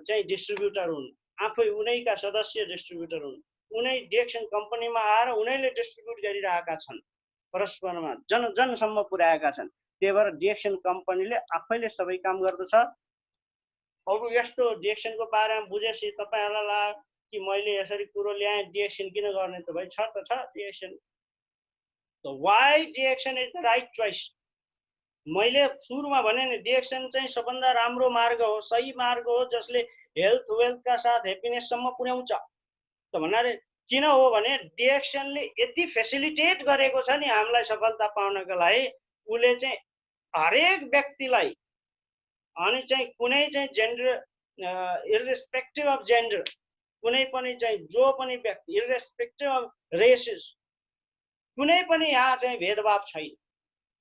चाहिँ डिस्ट्रिब्युटर हुन्, आफै उनैका सदस्य डिस्ट्रिब्युटर हुन्, उनै डिएक्सन कम्पनीमा आएर उनैले डिस्ट्रिब्युट गरिरहेका छन्, परस्परमा जनसम्म पुर्याएका छन्। त्यही भएर डिएक्सन कम्पनीले आफैले सबै काम गर्दछ। अब यस्तो डिएक्सनको बारेमा बुझेपछि तपाईहरुलाई लाग्यो कि मैले यसरी कुरो ल्याएँ, डिएक्सन किन गर्ने त भाइ, छ त छ DXN. So why DXN is the right choice? मैले सुरुमा भने नि डिएक्सन चाहिँ सबभन्दा राम्रो मार्ग हो, सही मार्ग हो, जसले हेल्थ वेल्थका साथ ह्याप्पिनेस सम्म पुर्याउँछ। त भन्नाले किन हो भने डिएक्सनले यति फेसिलिटेट गरेको छ नि हामीलाई सफलता पाउनका लागि, उले चाहिँ हरेक व्यक्तिलाई अनि चाहिँ कुनै चाहिँ जेन्डर इर्रेस्पेक्टिभ अफ जेन्डर, कुनै पनि चाहिँ जो पनि व्यक्ति इर्रेस्पेक्टिभ अफ रेसेस, कुनै पनि यहाँ चाहिँ भेदभाव छैन।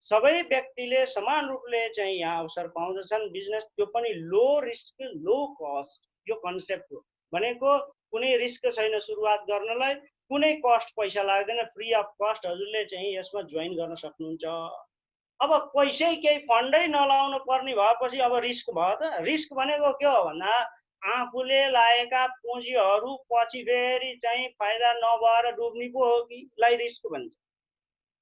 सबै व्यक्तिले समान रूपले चाहिँ यहाँ अवसर पाउँदछन् बिजनेस, त्यो पनि लो रिस्क लो कस्ट। यो कन्सेप्ट हो भनेको कुनै रिस्क छैन सुरुवात गर्नलाई, कुनै कस्ट पैसा लाग्दैन, फ्री अफ कस्ट हजुरले चाहिँ यसमा जोइन गर्न सक्नुहुन्छ। अब पैसै केही फन्डै नलाउनु पर्ने भएपछि अब रिस्क भयो त? रिस्क भनेको के हो भन्दा आफूले लागेका पुँजीहरू पछि फेरि चाहिँ फाइदा नभएर डुब्ने पो हो कि लाई रिस्क भन्छ।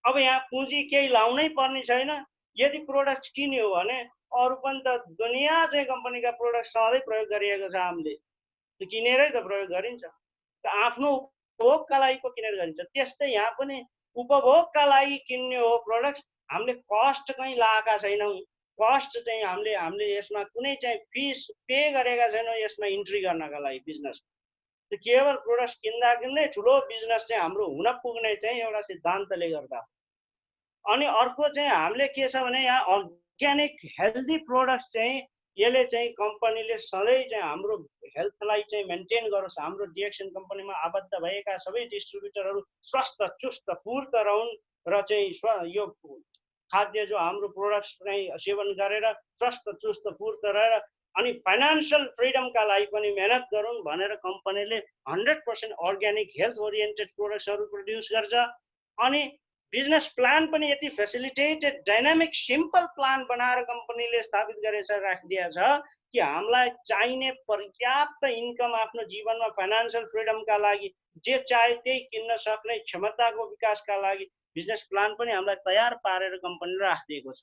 अब यहाँ पुँजी केही लाउनै पर्ने छैन, यदि प्रोडक्ट किन्यो भने अरू पनि त दुनियाँ चाहिँ कम्पनीका प्रोडक्ट सधैँ प्रयोग गरिएको छ। हामीले त्यो किनेरै त प्रयोग गरिन्छ। त आफ्नो उपभोगका लागि पो किनेर गरिन्छ। त्यस्तै यहाँ पनि उपभोगका लागि किन्ने हो प्रोडक्ट्स। हामीले कस्ट कहीँ लगाएका छैनौँ। कस्ट चाहिँ हामीले यसमा कुनै चाहिँ फिस पे गरेका छैनौँ यसमा इन्ट्री गर्नका लागि बिजनेस। त्यो केवल प्रोडक्ट्स किन्दा किन्दै ठुलो बिजनेस चाहिँ हाम्रो हुन पुग्ने चाहिँ एउटा सिद्धान्तले गर्दा। अनि अर्को चाहिँ हामीले के छ भने यहाँ अर्ग्यानिक हेल्दी प्रोडक्ट्स चाहिँ यसले चाहिँ कम्पनीले सधैँ चाहिँ हाम्रो हेल्थलाई चाहिँ मेन्टेन गरोस्। हाम्रो डिएक्सन कम्पनीमा आबद्ध भएका सबै डिस्ट्रिब्युटरहरू स्वस्थ चुस्त फुर्त रहन् र चाहिँ यो खाद्य जो हाम्रो प्रोडक्ट्स चाहिँ सेवन गरेर स्वस्थ चुस्त फुर्त रहेर अनि फाइनान्शियल फ्रिडमका लागि पनि मेहनत गरौँ भनेर कम्पनीले 100% अर्ग्यानिक हेल्थ ओरिएन्टेड प्रोडक्ट्सहरू प्रोड्युस गर्छ। अनि बिजनेस प्लान पनि यति फेसिलिटेटेड डाइनामिक सिम्पल प्लान बनाएर कम्पनीले स्थापित गरेछ राखिदिएको छ कि हामीलाई चाहिने पर्याप्त इन्कम आफ्नो जीवनमा फाइनान्शियल फ्रिडमका लागि जे चाहे त्यही किन्न सक्ने क्षमताको विकासका लागि बिजनेस प्लान पनि हामीलाई तयार पारेर कम्पनीले राखिदिएको छ।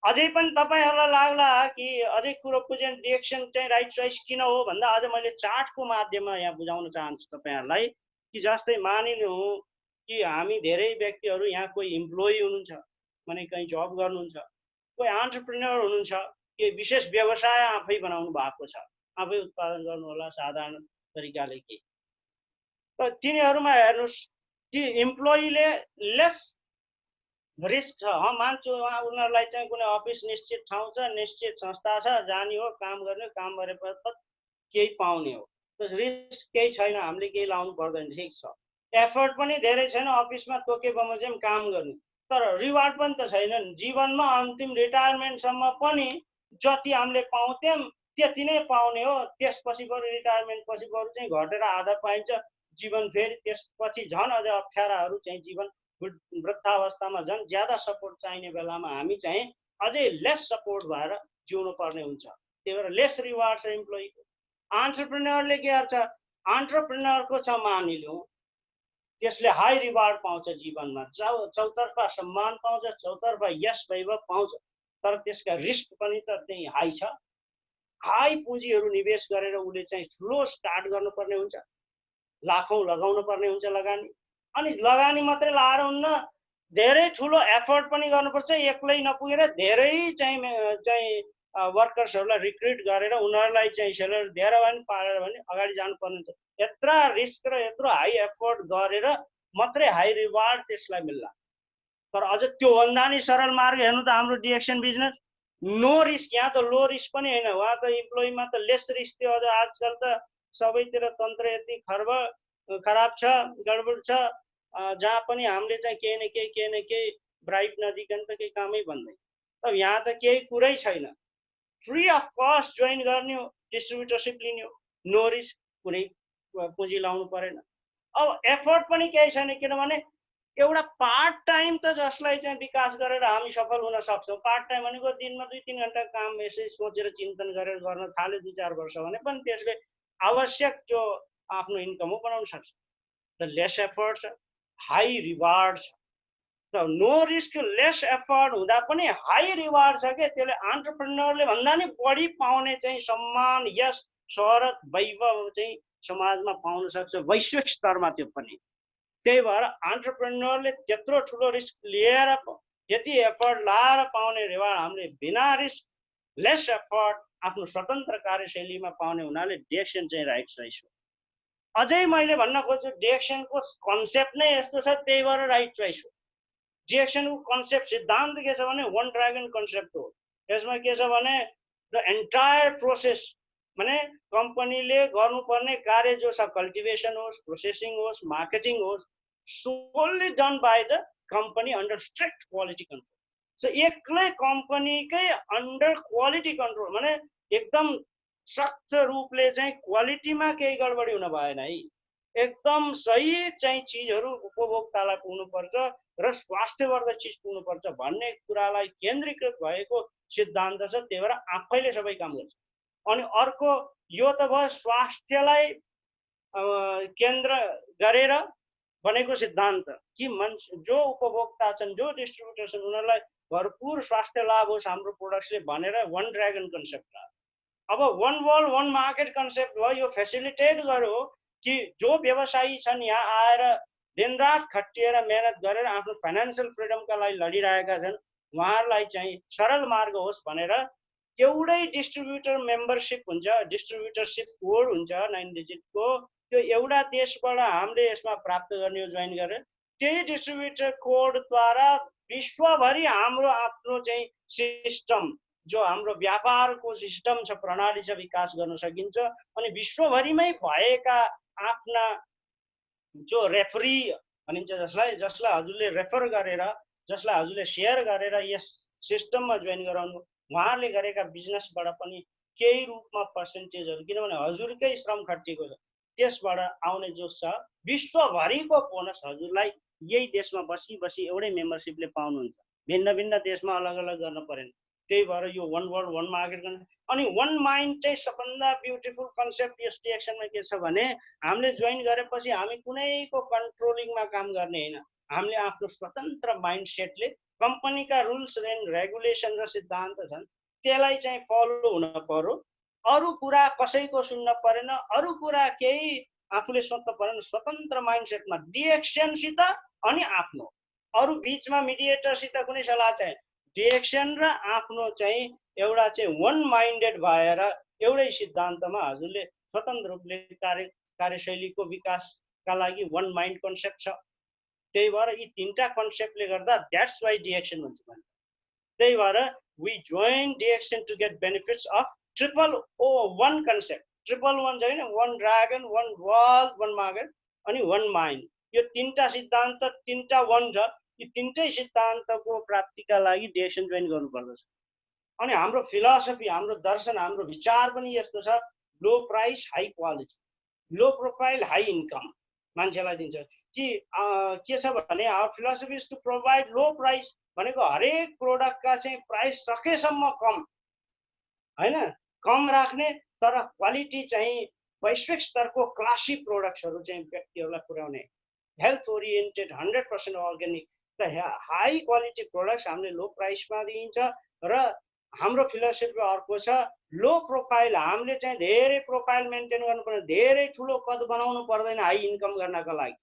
अझै पनि तपाईहरुलाई लाग्ला कि अझै कुरो बुझेन डिएक्सन चाहिँ राइट चोइस किन हो भन्दा अझ मैले चार्टको माध्यममा यहाँ बुझाउन चाहन्छु तपाईहरुलाई कि जस्तै मानिलिउँ कि हामी धेरै व्यक्तिहरू यहाँ कोही इम्प्लोइ हुनुहुन्छ भने कहीँ जब गर्नुहुन्छ, कोही एन्टरप्रेन्योर हुनुहुन्छ, के विशेष व्यवसाय आफै बनाउनु भएको छ, आफै उत्पादन गर्नु होला साधारण तरिकाले के। त तिनीहरुमा हेर्नुस् कि इम्प्लोइले लेस रिस्क छ। मान्छु उनीहरुलाई चाहिँ कुनै अफिस निश्चित ठाउँ छ, निश्चित संस्था छ, जाने हो काम गर्ने, काम गरेपछि केही पाउने हो। त रिस्क केही छैन, हामीले केही लाउनु पर्दैन, ठीक छ। एफर्ट पनि धेरै छैन, अफिसमा तोके बमोजिम काम गर्ने, तर रिवार्ड पनि त छैन। जीवनमा अन्तिम रिटायरमेन्टसम्म पनि जति हामीले पाउँथ्यौं त्यति नै पाउने हो। त्यसपछि बरु रिटायरमेन्ट पछि बरु चाहिँ घटेर आधा पाइन्छ। जीवन फेरि त्यसपछि झन् अझ अप्ठ्याराहरू चाहिँ जीवन वृद्धावस्थामा झन् ज्यादा सपोर्ट चाहिने बेलामा हामी चाहिँ अझै लेस सपोर्ट भएर जिउनु पर्ने हुन्छ। त्यही भएर लेस रिवार्ड छ इम्प्लोइको। एन्टरप्रेन्योरले के गर्छ, एन्टरप्रेन्योरको छ मानिलिउँ त्यसले हाई रिवार्ड पाउँछ जीवनमा, चौतर्फा सम्मान पाउँछ, चौतर्फा यश वैभव पाउँछ, तर त्यसका रिस्क पनि त त्यही हाई छ। हाई पुँजीहरू निवेश गरेर उसले चाहिँ ठुलो स्टार्ट गर्नुपर्ने हुन्छ, लाखौं लगाउनु पर्ने हुन्छ लगानी। अनि लगानी मात्रै लाएर हुन्न, धेरै ठुलो एफर्ट पनि गर्नुपर्छ। एक्लै नपुगेर धेरै चाहिँ वर्कर्सहरूलाई रिक्रुट गरेर उनीहरूलाई चाहिँ सेलरी दिएर पनि पारेर पनि अगाडि जानुपर्ने हुन्छ। यत्रो रिस्क र यत्रो हाई एफर्ट गरेर मात्रै हाई रिवार्ड त्यसलाई मिल्ला। तर अझ त्यो भन्दा नि सरल मार्ग हेर्नु त हाम्रो डिएक्सन बिजनेस नो रिस्क। यहाँ त लो रिस्क पनि हैन, वहाँ त इम्प्लोइमा त लेस रिस्क थियो। अझ आजकल त सबैतिर तन्त्र यति खराब छ, गडबड छ, जहाँ पनि हामीले चाहिँ केही न केही ब्राइट नदिकन त केही कामै भन्दैन। अब यहाँ त केही कुरै छैन, फ्री अफ कस्ट जोइन गर्ने हो, डिस्ट्रिब्युटरसिप लिने हो, नो रिस्क, कुनै पुँजी लाउनु परेन। अब एफर्ट पनि केही छैन, किनभने एउटा पार्ट टाइम त जसलाई चाहिँ विकास गरेर हामी सफल हुन सक्छौँ। पार्ट टाइम भनेको दिनमा 2-3 घण्टा काम यसै सोचेर चिन्तन गरेर गर्न थाले 2-4 वर्ष भने पनि त्यसले आवश्यक जो आफ्नो इन्कम हो बनाउन सक्छ। त लेस एफर्ट छ, हाई रिवार्ड छ। त नो रिस्क लेस एफर्ट हुँदा पनि हाई रिवार्ड छ के, त्यसले एन्टरप्रेन्योरले भन्दा नि बढी पाउने चाहिँ सम्मान, यश, शोहरत, वैभव चाहिँ समाजमा पाउन सक्छ, वैश्विक स्तरमा त्यो पनि। त्यही भएर एन्टरप्रेन्योरले त्यत्रो ठुलो रिस्क लिएर यति एफर्ट लाएर पाउने रिवार्ड हामीले बिना रिस्क लेस एफर्ट आफ्नो स्वतन्त्र कार्यशैलीमा पाउने हुनाले डिएक्सन चाहिँ राइट चोइस हो। अझै मैले भन्न खोज्छु डिएक्सनको कन्सेप्ट नै यस्तो छ, त्यही भएर राइट चोइस हो। डिएक्सनको कन्सेप्ट सिद्धान्त के छ भने वन ड्रागन कन्सेप्ट हो। यसमा के छ भने द एन्टायर प्रोसेस माने कम्पनीले गर्नुपर्ने कार्य जो छ, कल्टिभेसन होस्, प्रोसेसिङ होस्, मार्केटिङ होस्, solely done by the company under strict quality control. So एक्लै कम्पनीकै अन्डर क्वालिटी कन्ट्रोल माने एकदम सख्त रूपले चाहिँ क्वालिटीमा केही गडबडी हुन भएन है। एकदम सही चाहिँ चीजहरू उपभोक्तालाई पुग्नु पर्छ र स्वास्थ्यवर्धक चीज पुग्नु पर्छ भन्ने कुरालाई केन्द्रीकृत भएको सिद्धान्त छ। त्यही भएर आफैले सबै काम गर्छ। अनि अर्को यो त भयो स्वास्थ्यलाई केन्द्र गरेर बनेको सिद्धान्त कि जो उपभोक्ता छन् जो डिस्ट्रिब्युटर छन् उनीहरूलाई भरपूर स्वास्थ्य लाभ होस् हाम्रो प्रोडक्ट्सले भनेर वन ड्र्यागन कन्सेप्ट। अब वन वर्ल्ड वन मार्केट कन्सेप्ट भयो, यो फेसिलिटेट गर्यो कि जो व्यवसायी छन् यहाँ आएर दिनरात खटिएर मेहनत गरेर आफ्नो फाइनेन्सियल फ्रिडमका लागि लडिरहेका छन् उहाँहरूलाई चाहिँ सरल मार्ग होस् भनेर एउटै डिस्ट्रिब्युटर मेम्बरसिप हुन्छ, डिस्ट्रिब्युटरसिप कोड हुन्छ 9 डिजिटको, त्यो एउटा देशबाट हामीले यसमा प्राप्त गर्ने हो जोइन गरेर। त्यही डिस्ट्रिब्युटर कोडद्वारा विश्वभरि हाम्रो आफ्नो चाहिँ सिस्टम जो हाम्रो व्यापारको सिस्टम छ, प्रणाली छ, विकास गर्न सकिन्छ। अनि विश्वभरिमै भएका आफ्ना जो रेफरी भनिन्छ जसलाई हजुरले रेफर गरेर, जसलाई हजुरले सेयर गरेर यस सिस्टममा जोइन गराउनु, उहाँहरूले गरेका बिजनेसबाट पनि केही रूपमा पर्सेन्टेजहरू, किनभने हजुरकै श्रम खटिएको छ, त्यसबाट आउने जो छ विश्वभरिको बोनस हजुरलाई यही देशमा बसी बसी एउटै मेम्बरसिपले पाउनुहुन्छ। भिन्न भिन्न देशमा अलग अलग गर्न परेन। त्यही भएर यो वन वर्ल्ड वन मार्केट अनि वन माइन्ड चाहिँ सबभन्दा ब्युटिफुल कन्सेप्ट यस डिरेक्सनमा के छ भने हामीले जोइन गरेपछि हामी कुनैको कन्ट्रोलिङमा काम गर्ने होइन, हामीले आफ्नो स्वतन्त्र माइन्डसेटले कम्पनीका रुल्स एन्ड रेगुलेसन र सिद्धान्त छन् त्यसलाई चाहिँ फलो हुन पर्यो। अरू कुरा कसैको सुन्न परेन, अरू कुरा केही आफूले सोच्न परेन। स्वतन्त्र माइन्डसेटमा डिरेक्सनसित अनि आफ्नो, अरू बिचमा मिडिएटरसित कुनै सल्लाह चाहिँ डिरेक्सन र आफ्नो चाहिँ एउटा चाहिँ वन माइन्डेड भएर एउटै सिद्धान्तमा हजुरले स्वतन्त्र रूपले कार्यशैलीको विकासका लागि वन माइन्ड कन्सेप्ट छ। त्यही भएर यी तीनटा कन्सेप्टले गर्दा द्याट्स वाइ डिरेक्सन भन्छ। त्यही भएर we join direction to get benefits of triple O one concept. Triple one छैन, one dragon, one world, one market अनि वन माइन्ड। यो तीनटा सिद्धान्त, तीनटा वन छ। यी तीनटै सिद्धान्तको प्राप्तिका लागि डिरेक्सन जोइन गर्नुपर्दछ। अनि हाम्रो फिलोसफी, हाम्रो दर्शन, हाम्रो विचार पनि यस्तो छ, low price high quality, low profile high income मान्छेलाई दिन्छ कि के छ भने our philosophy is to provide low price भनेको हरेक प्रोडक्टका चाहिँ प्राइस सकेसम्म कम हैन, कम राख्ने, तर क्वालिटी चाहिँ वैश्विक स्तरको क्लासी प्रोडक्ट्सहरू चाहिँ व्यक्तिहरूलाई पुर्याउने, हेल्थ ओरिएन्टेड 100% अर्ग्यानिक त हाई क्वालिटी प्रोडक्ट्स हामीले लो प्राइसमा दिइन्छ। र हाम्रो फिलोसफी अर्को छ लो प्रोफाइल, हामीले चाहिँ धेरै प्रोफाइल मेन्टेन गर्नुपर्ने, धेरै ठुलो कद बनाउनु पर्दैन हाई इन्कम गर्नका लागि।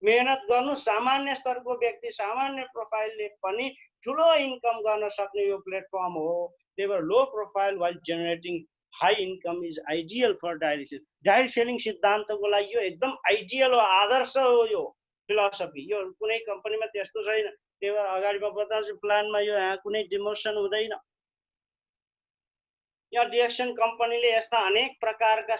मेहनत गर्नु, सामान्य स्तरको व्यक्ति सामान्य प्रोफाइलले पनि ठुलो इन्कम गर्न सक्ने यो प्लेटफर्म हो। त्यही भएर low profile while generating high income is ideal for direct selling. Direct selling सिद्धान्तको लागि यो एकदम आइडियल हो, आदर्श हो यो फिलोसफी। यो कुनै कम्पनीमा त्यस्तो छैन। त्यही भएर अगाडिमा बताउँछु प्लानमा यो यहाँ कुनै डिमोसन हुँदैन। यहाँ डिरेक्सन कम्पनीले यस्ता अनेक प्रकारका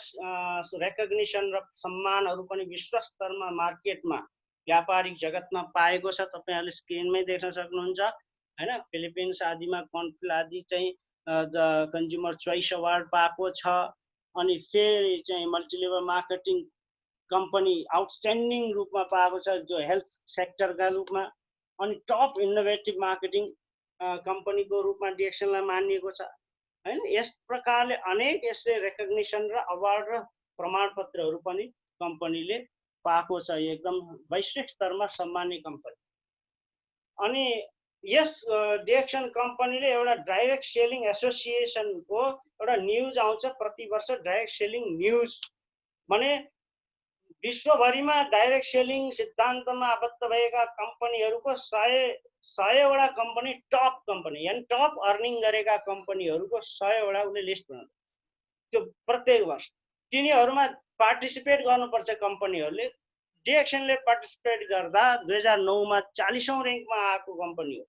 रेकग्निसन र सम्मानहरू पनि विश्व स्तरमा मार्केटमा व्यापारिक जगतमा पाएको छ। तपाईहरुले स्क्रिनमै देख्न सक्नुहुन्छ हैन। फिलिपिन्स आदिमा कन्फिल आदि चाहिँ कन्ज्युमर चोइस अवार्ड पाएको छ। अनि फेरि चाहिँ मल्टिलेभल मार्केटिङ कम्पनी आउटस्ट्यान्डिङ रूपमा पाएको छ जो हेल्थ सेक्टरका रूपमा। अनि टप इनोभेटिभ मार्केटिङ कम्पनीको रूपमा डिरेक्सनलाई मानिएको छ हैन। यस प्रकारले अनेक यसले रेकग्निसन र अवार्ड र प्रमाणपत्रहरू पनि कम्पनीले पाएको छ। एकदम वैश्विक स्तरमा सम्मानित कम्पनी। अनि यस डिरेक्सन कम्पनीले एउटा डाइरेक्ट सेलिङ एसोसिएसनको एउटा न्युज आउँछ प्रति वर्ष, डाइरेक्ट सेलिङ न्युज भने विश्वभरिमा डाइरेक्ट सेलिङ सिद्धान्तमा आबद्ध भएका कम्पनीहरूको 100 वटा कम्पनी, टप कम्पनी यानी टप अर्निङ गरेका कम्पनीहरूको 100 वटा उले लिस्ट बनाउँछ। त्यो प्रत्येक वर्ष तिनीहरूमा पार्टिसिपेट गर्नुपर्छ कम्पनीहरूले। डिरेक्सनले पार्टिसिपेट गर्दा 2009 मा 40औं र्याङ्कमा आएको कम्पनी हो।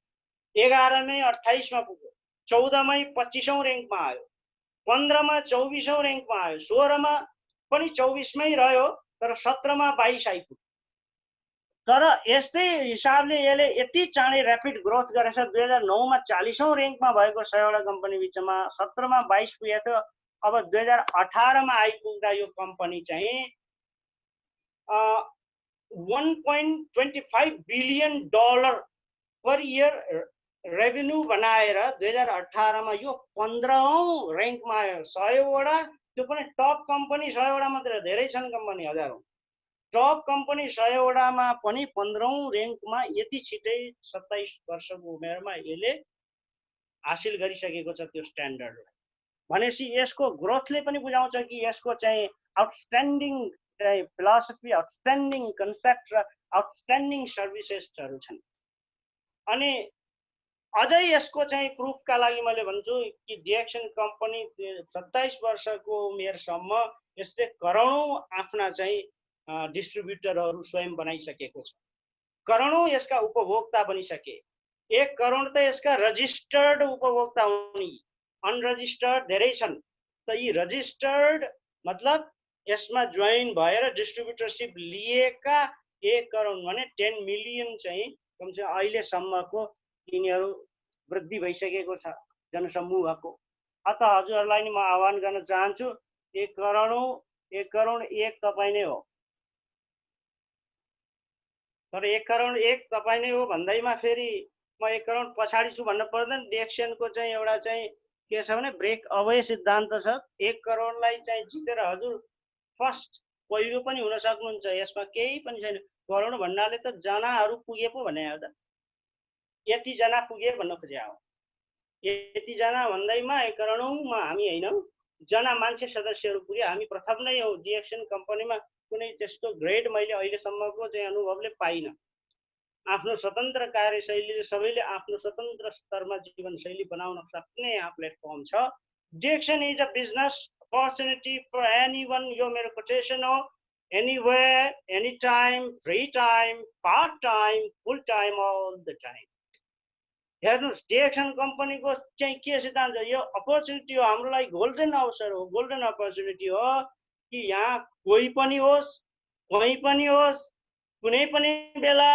11 मै 28 मा पुग्यो, 14 मै 25औं र्याङ्कमा आयो, 15 मा 24औं र्याङ्कमा आयो, 16 मा पनि 24 मै रह्यो, तर 17 मा 22 आइपुग्यो। तर यस्तै हिसाबले यसले यति चाँडै र्यापिड ग्रोथ गरेछ। 2009 मा 40औं र्याङ्कमा भएको 100 वटा कम्पनी बिचमा 17 मा 22 पुगेको थियो। अब 2018 मा आइपुग्दा यो कम्पनी चाहिँ $1.25 बिलियन पर इयर रेभेन्यू बनाएर 2018 मा यो 15औं र्याङ्कमा आयो। 100 वटा, त्यो पनि टप कम्पनी 100 वटा मात्र, धेरै छन् कम्पनी हजारौं। टप कम्पनी 100 वटामा पनि 15औं र्याङ्कमा यति छिटै 27 वर्षको उमेरमा यसले हासिल गरिसकेको छ त्यो स्ट्यान्डर्डलाई। भनेपछि यसको ग्रोथले पनि बुझाउँछ कि यसको चाहिँ आउटस्ट्यान्डिङ फिलोसफी, आउटस्ट्यान्डिङ कन्सेप्ट र आउटस्ट्यान्डिङ सर्भिसेसहरू छन्। अनि अझै यसको चाहिँ प्रुफका लागि मैले भन्छु कि डिएक्सन कम्पनी 27 वर्षको उमेरसम्म यसले करोडौं आफ्ना चाहिँ डिस्ट्रिब्युटरहरू स्वयं बनाइसकेको छ। करोडौं यसका उपभोक्ता बनिसके। 1 करोड त यसका रजिस्टर्ड उपभोक्ता हुन्, अनरजिस्टर्ड धेरै छन्। त यी रजिस्टर्ड मतलब यसमा जोइन भएर डिस्ट्रिब्युटरशिप लिएका 1 करोड भने 10 मिलियन चाहिँ कमसेकम अहिलेसम्मको यिनीहरू वृद्धि भइसकेको छ जनसमूहको। अत हजुरहरूलाई नि म आह्वान गर्न चाहन्छु 1 करोड 1 तपाईँ नै हो। तर 1 करोड 1 तपाईँ नै हो भन्दैमा फेरि म 1 करोड पछाडि छु भन्न पर्दैन। डिएक्सनको चाहिँ एउटा चाहिँ के छ भने ब्रेक अवे सिद्धान्त छ। 1 करोडलाई चाहिँ जितेर हजुर फर्स्ट पहिलो पनि हुन सक्नुहुन्छ, यसमा केही पनि छैन। करोड भन्नाले त जनाहरू पुगे पो भने हो त, यति जना पुगे भन्न खोजे हो। यति जना भन्दैमा 1 करोडौंमा हामी हैनौं, जना मान्छे सदस्यहरू पुगे। हामी प्रथम नै हो। डिएक्सन कम्पनीमा कुनै त्यस्तो ग्रेड मैले अहिलेसम्मको चाहिँ अनुभवले पाइन। आफ्नो स्वतन्त्र कार्यशैलीले सबैले आफ्नो स्वतन्त्र स्तरमा जीवनशैली बनाउन सक्ने यहाँ प्लेटफर्म छ। DXN is a business opportunity for anyone. यो मेरो कोटेसन हो। Anywhere, any time, free time, part time, full time, all the time. हेर्नुस् डिएक्सन कम्पनीको चाहिँ के सिद्धान्त हो? यो अपर्च्युनिटी हो, हाम्रो लागि गोल्डन अवसर हो, गोल्डन अपर्च्युनिटी हो कि यहाँ कोही पनि होस्, कहीँ पनि होस्, कुनै पनि बेला,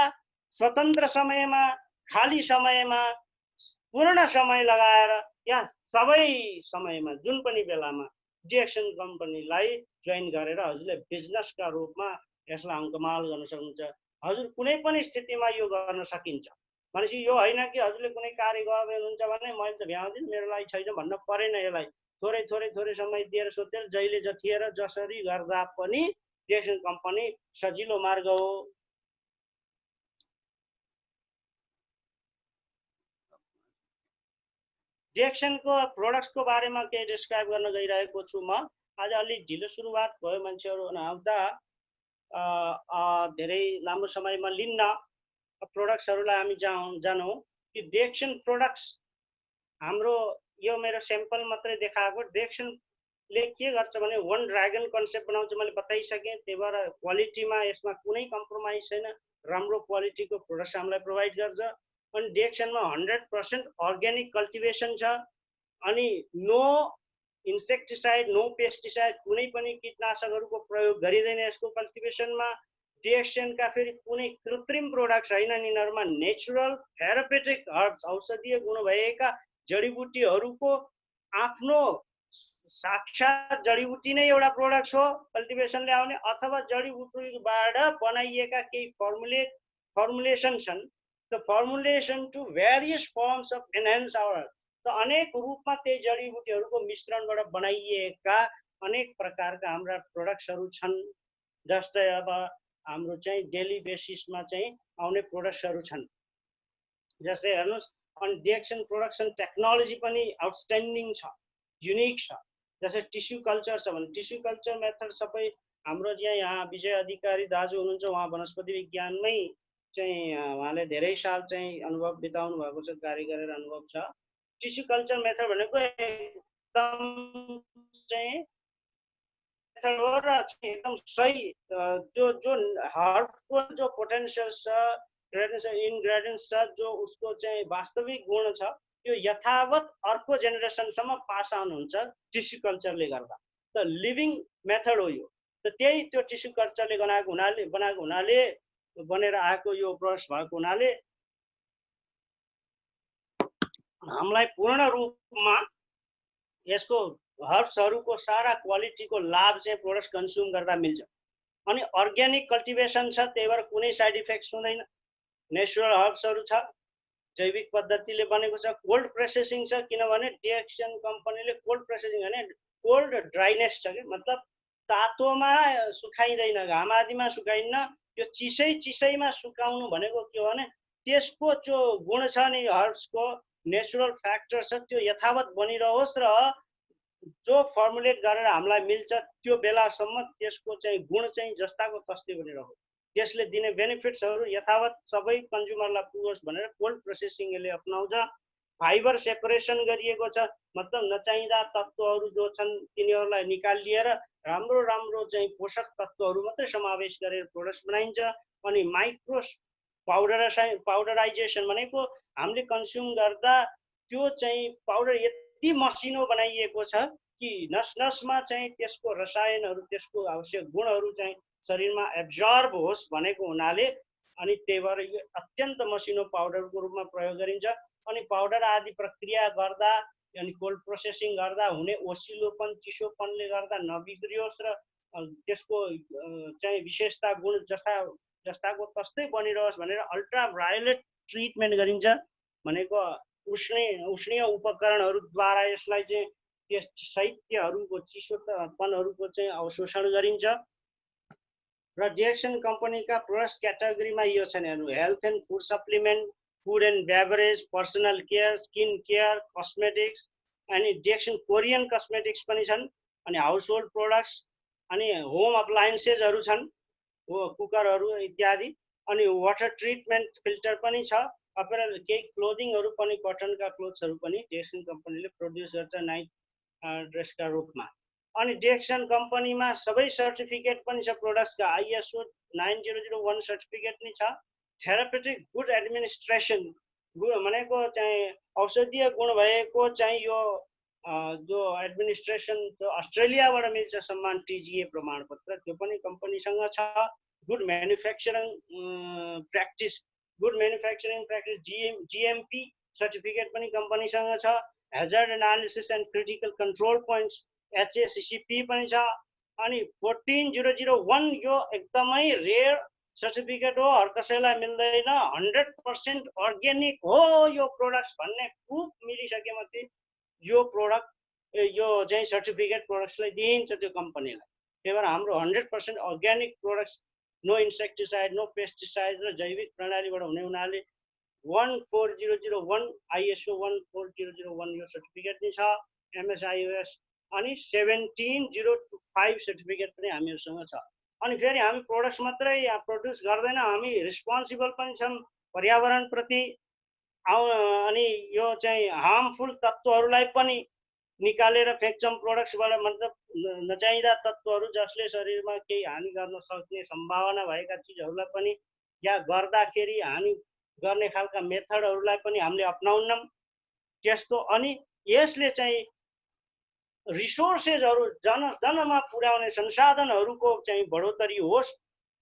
स्वतन्त्र समयमा, खाली समयमा, पूर्ण समय लगाएर या सबै समयमा जुन पनि बेलामा डिएक्सन कम्पनीलाई जोइन गरेर हजुरले बिजनेसका रूपमा यसलाई अङ्कमाल गर्न सक्नुहुन्छ। हजुर कुनै पनि स्थितिमा यो गर्न सकिन्छ। भनेपछि यो होइन कि हजुरले कुनै कार्य गर्नुहुन्छ भने मैले त भ्याउँदिन, मेरो लागि छैन भन्न परेन। यसलाई थोरै थोरै थोरै समय दिएर सोचेर जहिले जतिएर जसरी गर्दा पनि डिएक्सन कम्पनी सजिलो मार्ग हो। डिएक्सनको प्रोडक्ट्सको बारेमा केही डिस्क्राइब गर्न गइरहेको छु म। आज अलिक ढिलो सुरुवात भयो, मान्छेहरू नआउँदा धेरै लामो समयमा लिन्न। प्रोडक्ट्सहरूलाई हामी जानौँ कि डिएक्सन प्रोडक्ट्स हाम्रो यो मेरो स्याम्पल मात्रै देखाएको। डिएक्सनले के गर्छ भने वन ड्रागन कन्सेप्ट बनाउँछ, मैले बताइसकेँ। त्यही भएर क्वालिटीमा यसमा कुनै कम्प्रोमाइज छैन, राम्रो क्वालिटीको प्रोडक्ट्स हामीलाई प्रोभाइड गर्छ। अनि डिएक्सनमा 100% अर्ग्यानिक कल्टिभेसन छ। अनि नो इन्सेक्टिसाइड, नो पेस्टिसाइड, कुनै पनि कीटनाशकहरूको प्रयोग गरिँदैन यसको कल्टिभेसनमा। डिएक्सनका फेरि कुनै कृत्रिम प्रोडक्ट छैनन्। यिनीहरूमा नेचुरल थेरापेटिक हर्ब्स, औषधीय गुण भएका जडीबुटीहरूको आफ्नो साक्षात जडीबुटी नै एउटा प्रोडक्ट हो कल्टिभेसनले आउने, अथवा जडीबुटीबाट बनाइएका केही फर्मुलेसन छन्। The formulation to various forms of enhanced oil, तो अनेक रूपमा त्यही जडीबुटीहरूको मिश्रणबाट बनाइएका अनेक प्रकारका हाम्रा प्रोडक्ट्सहरू छन्। जस्तै अब हाम्रो चाहिँ डेली बेसिसमा चाहिँ आउने प्रोडक्ट्सहरू छन्। जस्तै हेर्नुस्, अनि डिएक्सन प्रोडक्सन टेक्नोलोजी पनि आउटस्ट्यान्डिङ छ, युनिक छ। जस्तै टिस्यु कल्चर छ भने टिस्यु कल्चर मेथड सबै हाम्रो यहाँ विजय अधिकारी दाजु हुनुहुन्छ, उहाँ वनस्पति विज्ञानमै चाहिँ उहाँले धेरै साल चाहिँ अनुभव बिताउनु भएको छ, कार्य गरेर अनुभव छ। टिस्यु कल्चर मेथड भनेको एकदम चाहिँ मेथड हो र एकदम सही जो हर्बको जो पोटेन्सियल छ, इन्ग्रेडियन्ट्स छ, जो उसको चाहिँ वास्तविक गुण छ, त्यो यथावत अर्को जेनेरेसनसम्म पास अन हुन्छ टिस्यु कल्चरले गर्दा। त लिभिङ मेथड हो यो। त त्यही त्यो टिस्यु कल्चरले बनाएको हुनाले बनेर आएको यो प्रोसेस भएको हुनाले हामीलाई पूर्ण रूपमा यसको हर्ब्सहरूको सारा क्वालिटीको लाभ चाहिँ प्रोडक्ट्स कन्ज्युम गर्दा मिल्छ। अनि अर्ग्यानिक कल्टिभेसन छ, त्यही भएर कुनै साइड इफेक्ट्स हुँदैन। नेचुरल हर्ब्सहरू छ, जैविक पद्धतिले बनेको छ। कोल्ड प्रोसेसिङ छ, किनभने डिएक्सन कम्पनीले कोल्ड प्रोसेसिङ भने कोल्ड ड्राइनेस छ कि, मतलब तातोमा सुकाइदैन, घाम आदिमा सुकाइन्न। यो चिसैमा सुकाउनु भनेको के हो भने त्यसको जो गुण छ नि, हर्ब्सको नेचुरल फ्याक्टर छ त्यो यथावत बनिरहोस् र जो फर्मुलेट गरेर हामीलाई मिल्छ त्यो बेलासम्म त्यसको चाहिँ गुण चाहिँ जस्ताको तस्तै बनिरहोस्। त्यसले दिने बेनिफिट्सहरू यथावत सबै कन्ज्युमरलाई पुगोस् भनेर कोल्ड प्रोसेसिङ यसले अपनाउँछ। फाइबर सेपरेसन गरिएको छ, मतलब नचाहिँदा तत्त्वहरू जो छन् तिनीहरूलाई निकालिएर राम्रो राम्रो चाहिँ पोषक तत्त्वहरू मात्रै समावेश गरेर प्रोडक्ट्स बनाइन्छ। अनि माइक्रो पाउडराइजेसन भनेको हामीले कन्ज्युम गर्दा त्यो चाहिँ पाउडर यति मसिनो बनाइएको छ कि नसमा चाहिँ त्यसको रसायनहरू, त्यसको आवश्यक गुणहरू चाहिँ शरीरमा एब्जर्ब होस् भनेको हुनाले अनि त्यही भएर यो अत्यन्त मसिनो पाउडरको रूपमा प्रयोग गरिन्छ। अनि पाउडर आदि प्रक्रिया गर्दा अनि कोल्ड प्रोसेसिङ गर्दा हुने ओसिलोपन, चिसोपनले गर्दा नबिग्रियोस् र त्यसको चाहिँ विशेषता गुण जस्ताको तस्तै बनिरहोस् भनेर अल्ट्राभायोलेट ट्रिटमेन्ट गरिन्छ। भनेको उष्णीय उपकरणहरूद्वारा यसलाई चाहिँ त्यस शैत्यहरूको चिसोपनहरूको चाहिँ अवशोषण गरिन्छ। र डिएक्सन कम्पनीका प्रोडक्ट्स क्याटेगोरीमा यो छन्, health and food supplement, food and beverage, personal care, skin care, cosmetics, अनि डिएक्सन कोरियन कस्मेटिक्स पनि छन्, अनि हाउस होल्ड प्रोडक्ट्स, अनि होम अप्लायन्सेसहरू छन्, कुकरहरू इत्यादि, अनि वाटर ट्रिटमेन्ट फिल्टर पनि छ। अपेरल केही क्लोदिङहरू पनि, कटनका क्लोथ्सहरू पनि डिएक्सन कम्पनीले प्रोड्युस गर्छ नाइट ड्रेसका रूपमा। अनि डिएक्सन कम्पनीमा सबै सर्टिफिकेट पनि छ प्रोडक्ट्सका, ISO 9001 सर्टिफिकेट पनि छ। थेरापेटिक गुड एडमिनिस्ट्रेसन भनेको चाहिँ औषधीय गुण भएको चाहिँ यो जो एडमिनिस्ट्रेसन जो अस्ट्रेलियाबाट मिल्छ सम्मान TGA प्रमाणपत्र, त्यो पनि कम्पनीसँग छ। Good manufacturing practice GMP certificate पनि कम्पनीसँग छ। Hazard analysis and critical control points HACCP पनि छ। अनि 14001 यो एकदमै रेयर सर्टिफिकेट हो, हर कसैलाई मिल्दैन। 100% अर्ग्यानिक हो यो प्रोडक्ट्स भन्ने प्रुफ मिलिसकेपछि यो प्रोडक्ट यो चाहिँ सर्टिफिकेट प्रोडक्ट्सलाई दिइन्छ त्यो कम्पनीलाई। त्यही भएर हाम्रो 100% organic products, no insecticide, no pesticide र जैविक प्रणालीबाट हुने हुनाले 14001 ISO 14001 यो सर्टिफिकेट नि छ। MSIOS अनि 17025 सर्टिफिकेट पनि हामीहरूसँग छ। अनि फेरि हामी प्रोडक्ट्स मात्रै यहाँ प्रड्युस गर्दैन, हामी रिस्पोन्सिबल पनि छौँ पर्यावरणप्रति। अनि यो चाहिँ हार्मफुल तत्त्वहरूलाई पनि निकालेर फ्याँक्छौँ प्रोडक्ट्सबाट, मतलब नचाहिँदा तत्त्वहरू जसले शरीरमा केही हानि गर्न सक्ने सम्भावना भएका चिजहरूलाई पनि या गर्दाखेरि हानि गर्ने खालका मेथडहरूलाई पनि हामीले अपनाउनौँ त्यस्तो। अनि यसले चाहिँ रिसोर्सेसहरू जनमा पुर्याउने संसाधनहरूको चाहिँ बढोत्तरी होस्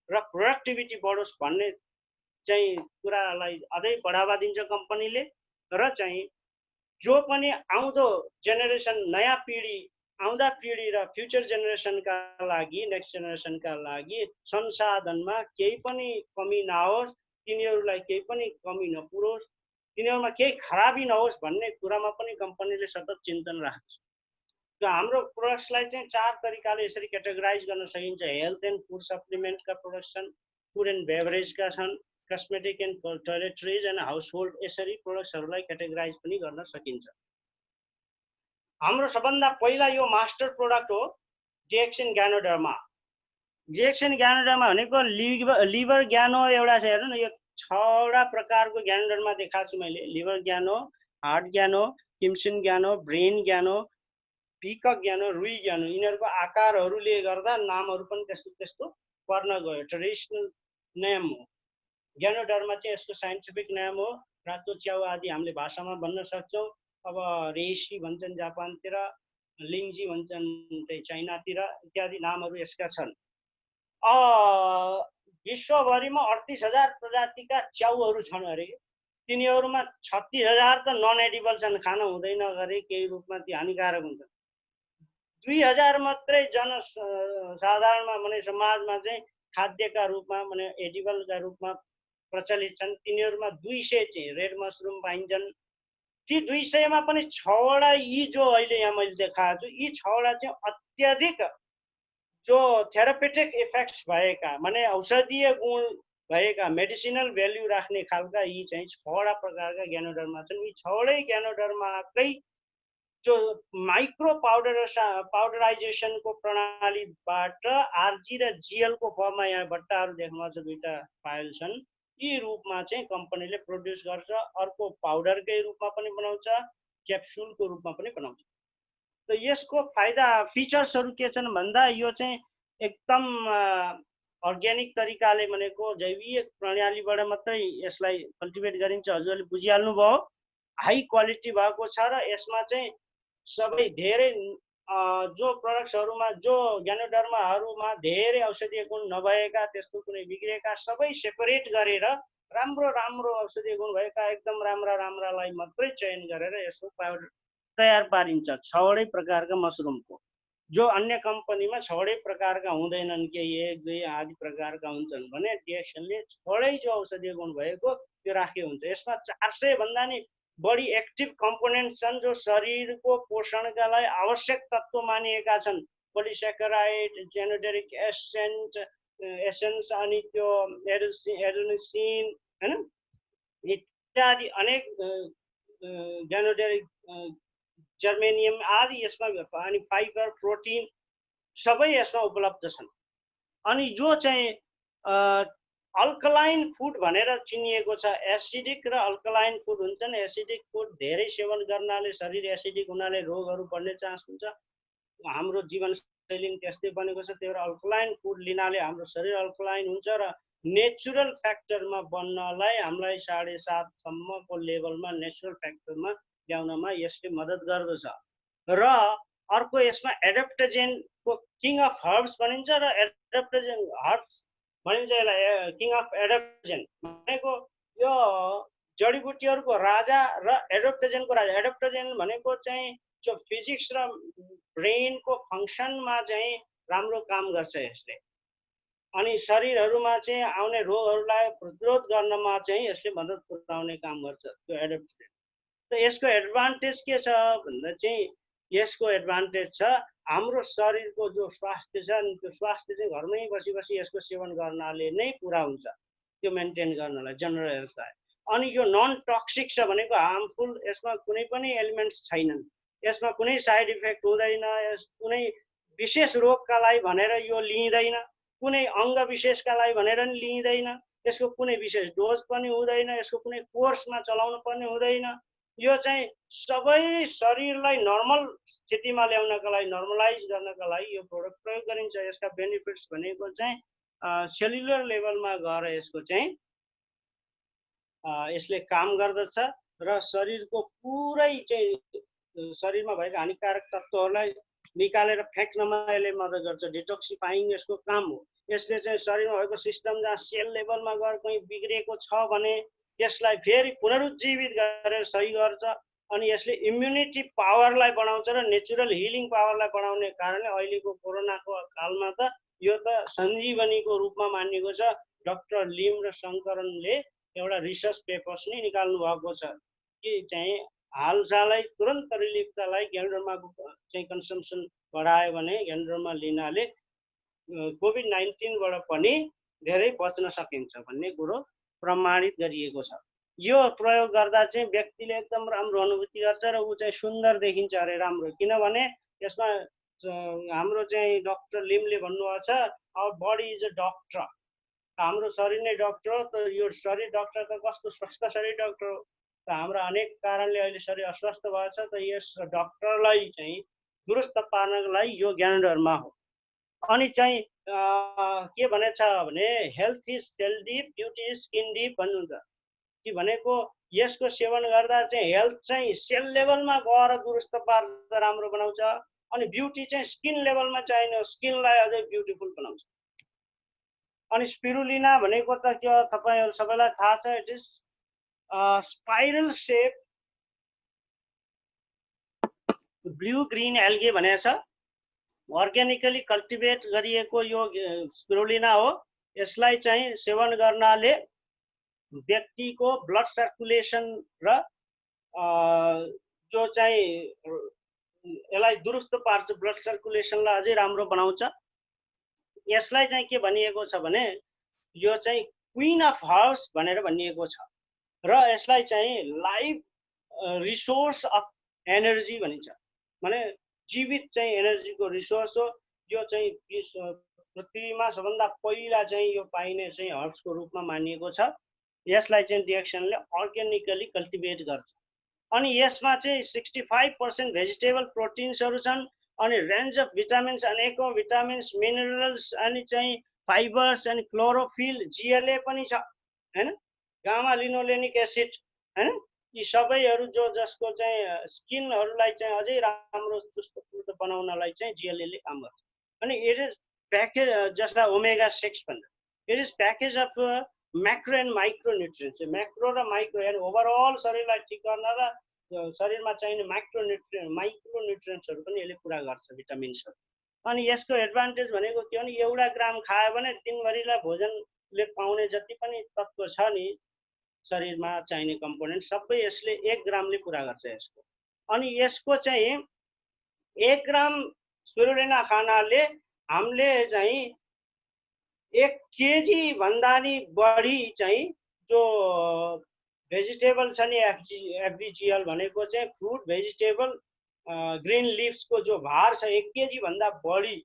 र प्रोडक्टिभिटी बढोस् भन्ने चाहिँ कुरालाई अझै बढावा दिन्छ कम्पनीले। र चाहिँ जो पनि आउँदो जेनेरेसन, नयाँ पिँढी, आउँदा पिँढी र फ्युचर जेनेरेसनका लागि, नेक्स्ट जेनेरेसनका लागि संसाधनमा केही पनि कमी नहोस्, तिनीहरूलाई केही पनि कमी नपुरोस्, तिनीहरूमा केही खराबी नहोस् भन्ने कुरामा पनि कम्पनीले सतत चिन्तन राख्छ। त हाम्रो प्रोडक्ट्सलाई चाहिँ 4 तरिकाले यसरी क्याटेगोराइज गर्न सकिन्छ। हेल्थ एन्ड फुड सप्लिमेन्टका प्रोडक्ट्स छन्, फुड एन्ड बेभरेजका छन्, cosmetic and toiletries and household, यसरी प्रोडक्ट्सहरूलाई क्याटेगोराइज पनि गर्न सकिन्छ। हाम्रो सबभन्दा पहिला यो मास्टर प्रोडक्ट हो डिएक्सन ज्ञानोडर्मा। डिएक्सन ज्ञानोडर्मा भनेको लिभर ज्ञानो एउटा छ, हेर्नु न, यो 6वटा प्रकारको ज्ञानोडर्मा देखाएको छु मैले। लिभर ज्ञानो, हार्ट ज्ञानो, किम्सन ज्ञानो, ब्रेन ज्ञानो, पिकक ज्ञानो, रुई ज्ञानो। यिनीहरूको आकारहरूले गर्दा नामहरू पनि त्यस्तो त्यस्तो पर्न गयो, ट्रेडिसनल नेम हो। ज्ञानोडर्मा चाहिँ यसको साइन्टिफिक नाम हो। रातो च्याउ आदि हामीले भाषामा भन्न सक्छौँ। अब रेसी भन्छन् जापानतिर, लिङ्जी भन्छन् चाहिँ चाइनातिर, इत्यादि नामहरू यसका छन्। विश्वभरिमा 38,000 प्रजातिका च्याउहरू छन् अरे। तिनीहरूमा 36,000 त नन एडिबल छन्, खान हुँदैन गरे, केही रूपमा ती हानिकारक हुन्छन्। 2,000 मात्रै जनसाधारणमा माने समाजमा चाहिँ खाद्यका रूपमा माने एडिबलका रूपमा प्रचलित छन्। तिनीहरूमा 200 चाहिँ रेड मसरुम पाइन्छन्। ती 200मा पनि 6वटा यी जो अहिले यहाँ मैले देखाएको छु, यी 6वटा चाहिँ अत्यधिक जो थेरापेटिक इफेक्ट्स भएका माने औषधीय गुण भएका मेडिसिनल भ्याल्यू राख्ने खालका यी चाहिँ 6वटा प्रकारका ज्ञानोडर्मा छन्। यी 6वटै ज्ञानोडर्माकै जो माइक्रो पाउडराइजेसनको प्रणालीबाट आरजी र जिएलको फर्ममा यहाँ बट्टाहरू देख्न छ, दुईटा फाइल छन्। यी रूपमा चाहिँ कम्पनीले प्रोड्युस गर्छ। अर्को पाउडरकै रूपमा पनि बनाउँछ, क्याप्सुलको रूपमा पनि बनाउँछ। त यसको फाइदा फिचर्सहरू के छन् भन्दा यो चाहिँ एकदम अर्ग्यानिक तरिकाले भनेको जैविक प्रणालीबाट मात्रै यसलाई कल्टिभेट गरिन्छ। हजुरले बुझिहाल्नु भयो। हाई क्वालिटी भएको छ र यसमा चाहिँ सबै धेरै जो प्रडक्ट्सहरूमा जो ज्ञानोडर्माहरूमा धेरै औषधीय गुण नभएका, त्यस्तो कुनै बिग्रेका सबै सेपरेट गरेर राम्रो राम्रो औषधीय गुण भएका एकदम राम्रालाई मात्रै चयन गरेर यसको पाउडर तयार पारिन्छ 6वटै प्रकारका मसरुमको। जो अन्य कम्पनीमा 6वटै प्रकारका हुँदैनन्, केही 1, 2 आदि प्रकारका हुन्छन् भने डिएक्सनले 6वटै जो औषधीय गुण भएको त्यो राखेको हुन्छ। यसमा 400 भन्दा नि बढी एक्टिभ कम्पोनेन्ट्स छन् जो शरीरको पोषणका लागि आवश्यक तत्त्व मानिएका छन्। पोलिसेकेराइड, जेनोडेरिक एसेन्स अनि त्यो एडेनोसिन हैन इत्यादि अनेक जेनोडेरिक जर्मेनियम आदि यसमा अनि फाइबर, प्रोटिन सबै यसमा उपलब्ध छन्। अनि जो चाहिँ अल्कलाइन फुड भनेर चिनिएको छ, एसिडिक र अल्कलाइन फुड हुन्छन्। एसिडिक फुड धेरै सेवन गर्नाले शरीर एसिडिक हुनाले रोगहरू बढ्ने चान्स हुन्छ। हाम्रो जीवनशैली त्यस्तै बनेको छ। त्यही भएर अल्कलाइन फुड लिनाले हाम्रो शरीर अल्कलाइन हुन्छ र नेचुरल फ्याक्टरमा बन्नलाई हामीलाई 7.5 सम्मको लेभलमा नेचुरल फ्याक्टरमा ल्याउनमा यसले मद्दत गर्दछ। र अर्को यसमा एडाप्टोजेनको किङ अफ हर्ब्स भनिन्छ र एडाप्टोजेन हर्ब्स भनिन्छ यसलाई किङ अफ एडाप्टोजेन भनेको यो जडीबुटीहरूको राजा र एडाप्टोजेनको राजा। एडाप्टोजेन भनेको चाहिँ जो फिजिक्स र ब्रेनको फङ्सनमा चाहिँ राम्रो काम गर्छ यसले। अनि शरीरहरूमा चाहिँ आउने रोगहरूलाई प्रतिरोध गर्नमा चाहिँ यसले मद्दत पुर्याउने काम गर्छ त्यो एडाप्टोजेन। त यसको एडभान्टेज के छ भन्दा चाहिँ यसको एडभान्टेज छ हाम्रो शरीरको जो स्वास्थ्य छ नि त्यो स्वास्थ्य चाहिँ घरमै बसी बसी यसको सेवन गर्नाले नै पुरा हुन्छ, त्यो मेन्टेन गर्नलाई जनरल हेल्थलाई। अनि यो नन टक्सिक छ भनेको हार्मफुल, यसमा कुनै पनि एलिमेन्ट्स छैनन्, यसमा कुनै साइड इफेक्ट हुँदैन, यस कुनै विशेष रोगका लागि भनेर यो लिइँदैन, कुनै अङ्ग विशेषका लागि भनेर नि लिइँदैन, यसको कुनै विशेष डोज पनि हुँदैन, यसको कुनै कोर्समा चलाउनु पर्ने हुँदैन। यो चाहिँ सबै शरीरलाई नर्मल स्थितिमा ल्याउनका लागि, नर्मलाइज गर्नका लागि यो प्रोडक्ट प्रयोग गरिन्छ। यसका बेनिफिट्स भनेको चाहिँ सेलुलर लेभलमा गएर यसको चाहिँ यसले काम गर्दछ र शरीरको पुरै चाहिँ शरीरमा भएका हानिकारक तत्त्वहरूलाई निकालेर फ्याँक्नमा यसले मद्दत गर्छ। डिटोक्सिफाइङ यसको काम हो। यसले चाहिँ शरीरमा भएको सिस्टम जहाँ सेल लेभलमा गएर कहीँ बिग्रेको छ भने यसलाई फेरि पुनरुज्जीवित गरेर सही गर्छ। अनि यसले इम्युनिटी पावरलाई बढाउँछ र नेचुरल हिलिङ पावरलाई बढाउने कारणले अहिलेको कोरोनाको कालमा त यो त सञ्जीवनीको रूपमा मानिएको छ। डाक्टर लिम र शङ्करनले एउटा रिसर्च पेपर्स नै निकाल्नु भएको छ कि चाहिँ हालसालै तुरन्त रिलिफका लागि ज्ञानोडर्माको चाहिँ कन्सम्सन बढायो भने ज्ञानोडर्मा लिनाले कोभिड-19बाट पनि धेरै बच्न सकिन्छ भन्ने कुरो प्रमाणित गरिएको छ। यो प्रयोग गर्दा चाहिँ व्यक्तिले एकदम राम्रो अनुभूति गर्छ र ऊ चाहिँ सुन्दर देखिन्छ अरे राम्रो। किनभने यसमा हाम्रो चाहिँ डाक्टर लिमले भन्नुभएको छ our body is a doctor, हाम्रो शरीर नै डक्टर हो। त यो शरीर डक्टर त कस्तो स्वस्थ शरीर डक्टर हो। त हाम्रो अनेक कारणले अहिले शरीर अस्वस्थ भएको छ, त यस डक्टरलाई चाहिँ दुरुस्त पार्नको लागि यो ज्ञानोडर्मा हो। अनि चाहिँ के भनेछ भने health is cell deep, beauty is skin deep भन्नुहुन्छ कि भनेको यसको सेवन गर्दा चाहिँ हेल्थ चाहिँ सेल लेभलमा गएर दुरुस्त पार्छ, राम्रो बनाउँछ। अनि ब्युटी चाहिँ स्किन लेभलमा चाहिने स्किनलाई अझै ब्युटिफुल बनाउँछ। अनि स्पिरुलिना भनेको त के तपाईहरु सबैलाई थाहा छ, it is spiral shape blue green algae भनेको छ। अर्ग्यानिकली कल्टिभेट गरिएको यो स्पिरुलिना हो। यसलाई चाहिँ सेवन गर्नाले व्यक्तिको ब्लड सर्कुलेसन र जो चाहिँ यसलाई दुरुस्त पार्छ, ब्लड सर्कुलेसनलाई अझै राम्रो बनाउँछ। यसलाई चाहिँ के भनिएको छ भने यो चाहिँ क्वीन अफ हर्ब्स भनेर भनिएको छ र यसलाई चाहिँ लाइफ रिसोर्स अफ एनर्जी भनिन्छ। माने जीवित चाहिँ एनर्जीको रिसोर्स हो। यो चाहिँ पृथ्वीमा सबभन्दा पहिला चाहिँ यो पाइने चाहिँ हर्ब्सको रूपमा मानिएको छ। यसलाई चाहिँ डिएक्सनले अर्ग्यानिकली कल्टिभेट गर्छ। अनि यसमा चाहिँ 65% भेजिटेबल प्रोटिन्सहरू छन्। अनि रेन्ज अफ भिटामिन्स अनेकौं भिटामिन्स मिनरल्स अनि चाहिँ फाइबर्स अनि क्लोरोफिल जिएलए पनि छ हैन, गामा लिनोलेनिक एसिड हैन, यी सबैहरू जो जसको चाहिँ स्किनहरूलाई चाहिँ अझै राम्रो चुस्त बनाउनलाई चाहिँ जिएलएले काम गर्छ। अनि इट इज पैकेज जसलाई ओमेगा 6 भन्छ। It is package of macro and micro nutrients. Macro र माइक्रो यानी ओभरअल शरीरलाई ठिक गर्न र शरीरमा चाहिने माइक्रो न्यूट्रिएंट्सहरू पनि यसले पूरा गर्छ, भिटामिन्सहरू। अनि यसको एडभान्टेज भनेको के भने एउटा ग्राम खायो भने दिनभरिलाई भोजनले पाउने जति पनि तत्त्व छ नि शरीरमा चाहिने कम्पोनेन्ट सबै यसले 1 ग्रामले पूरा गर्छ यसको। अनि यसको चाहिँ 1 ग्राम स्पिरुलिना खानाले हामीले चाहिँ 1 केजी भन्दा नि बढी चाहिँ जो भेजिटेबल छ नि एफबिजिएल भनेको चाहिँ फ्रुट भेजिटेबल ग्रीन लिभ्सको जो भार छ 1 केजी भन्दा बढी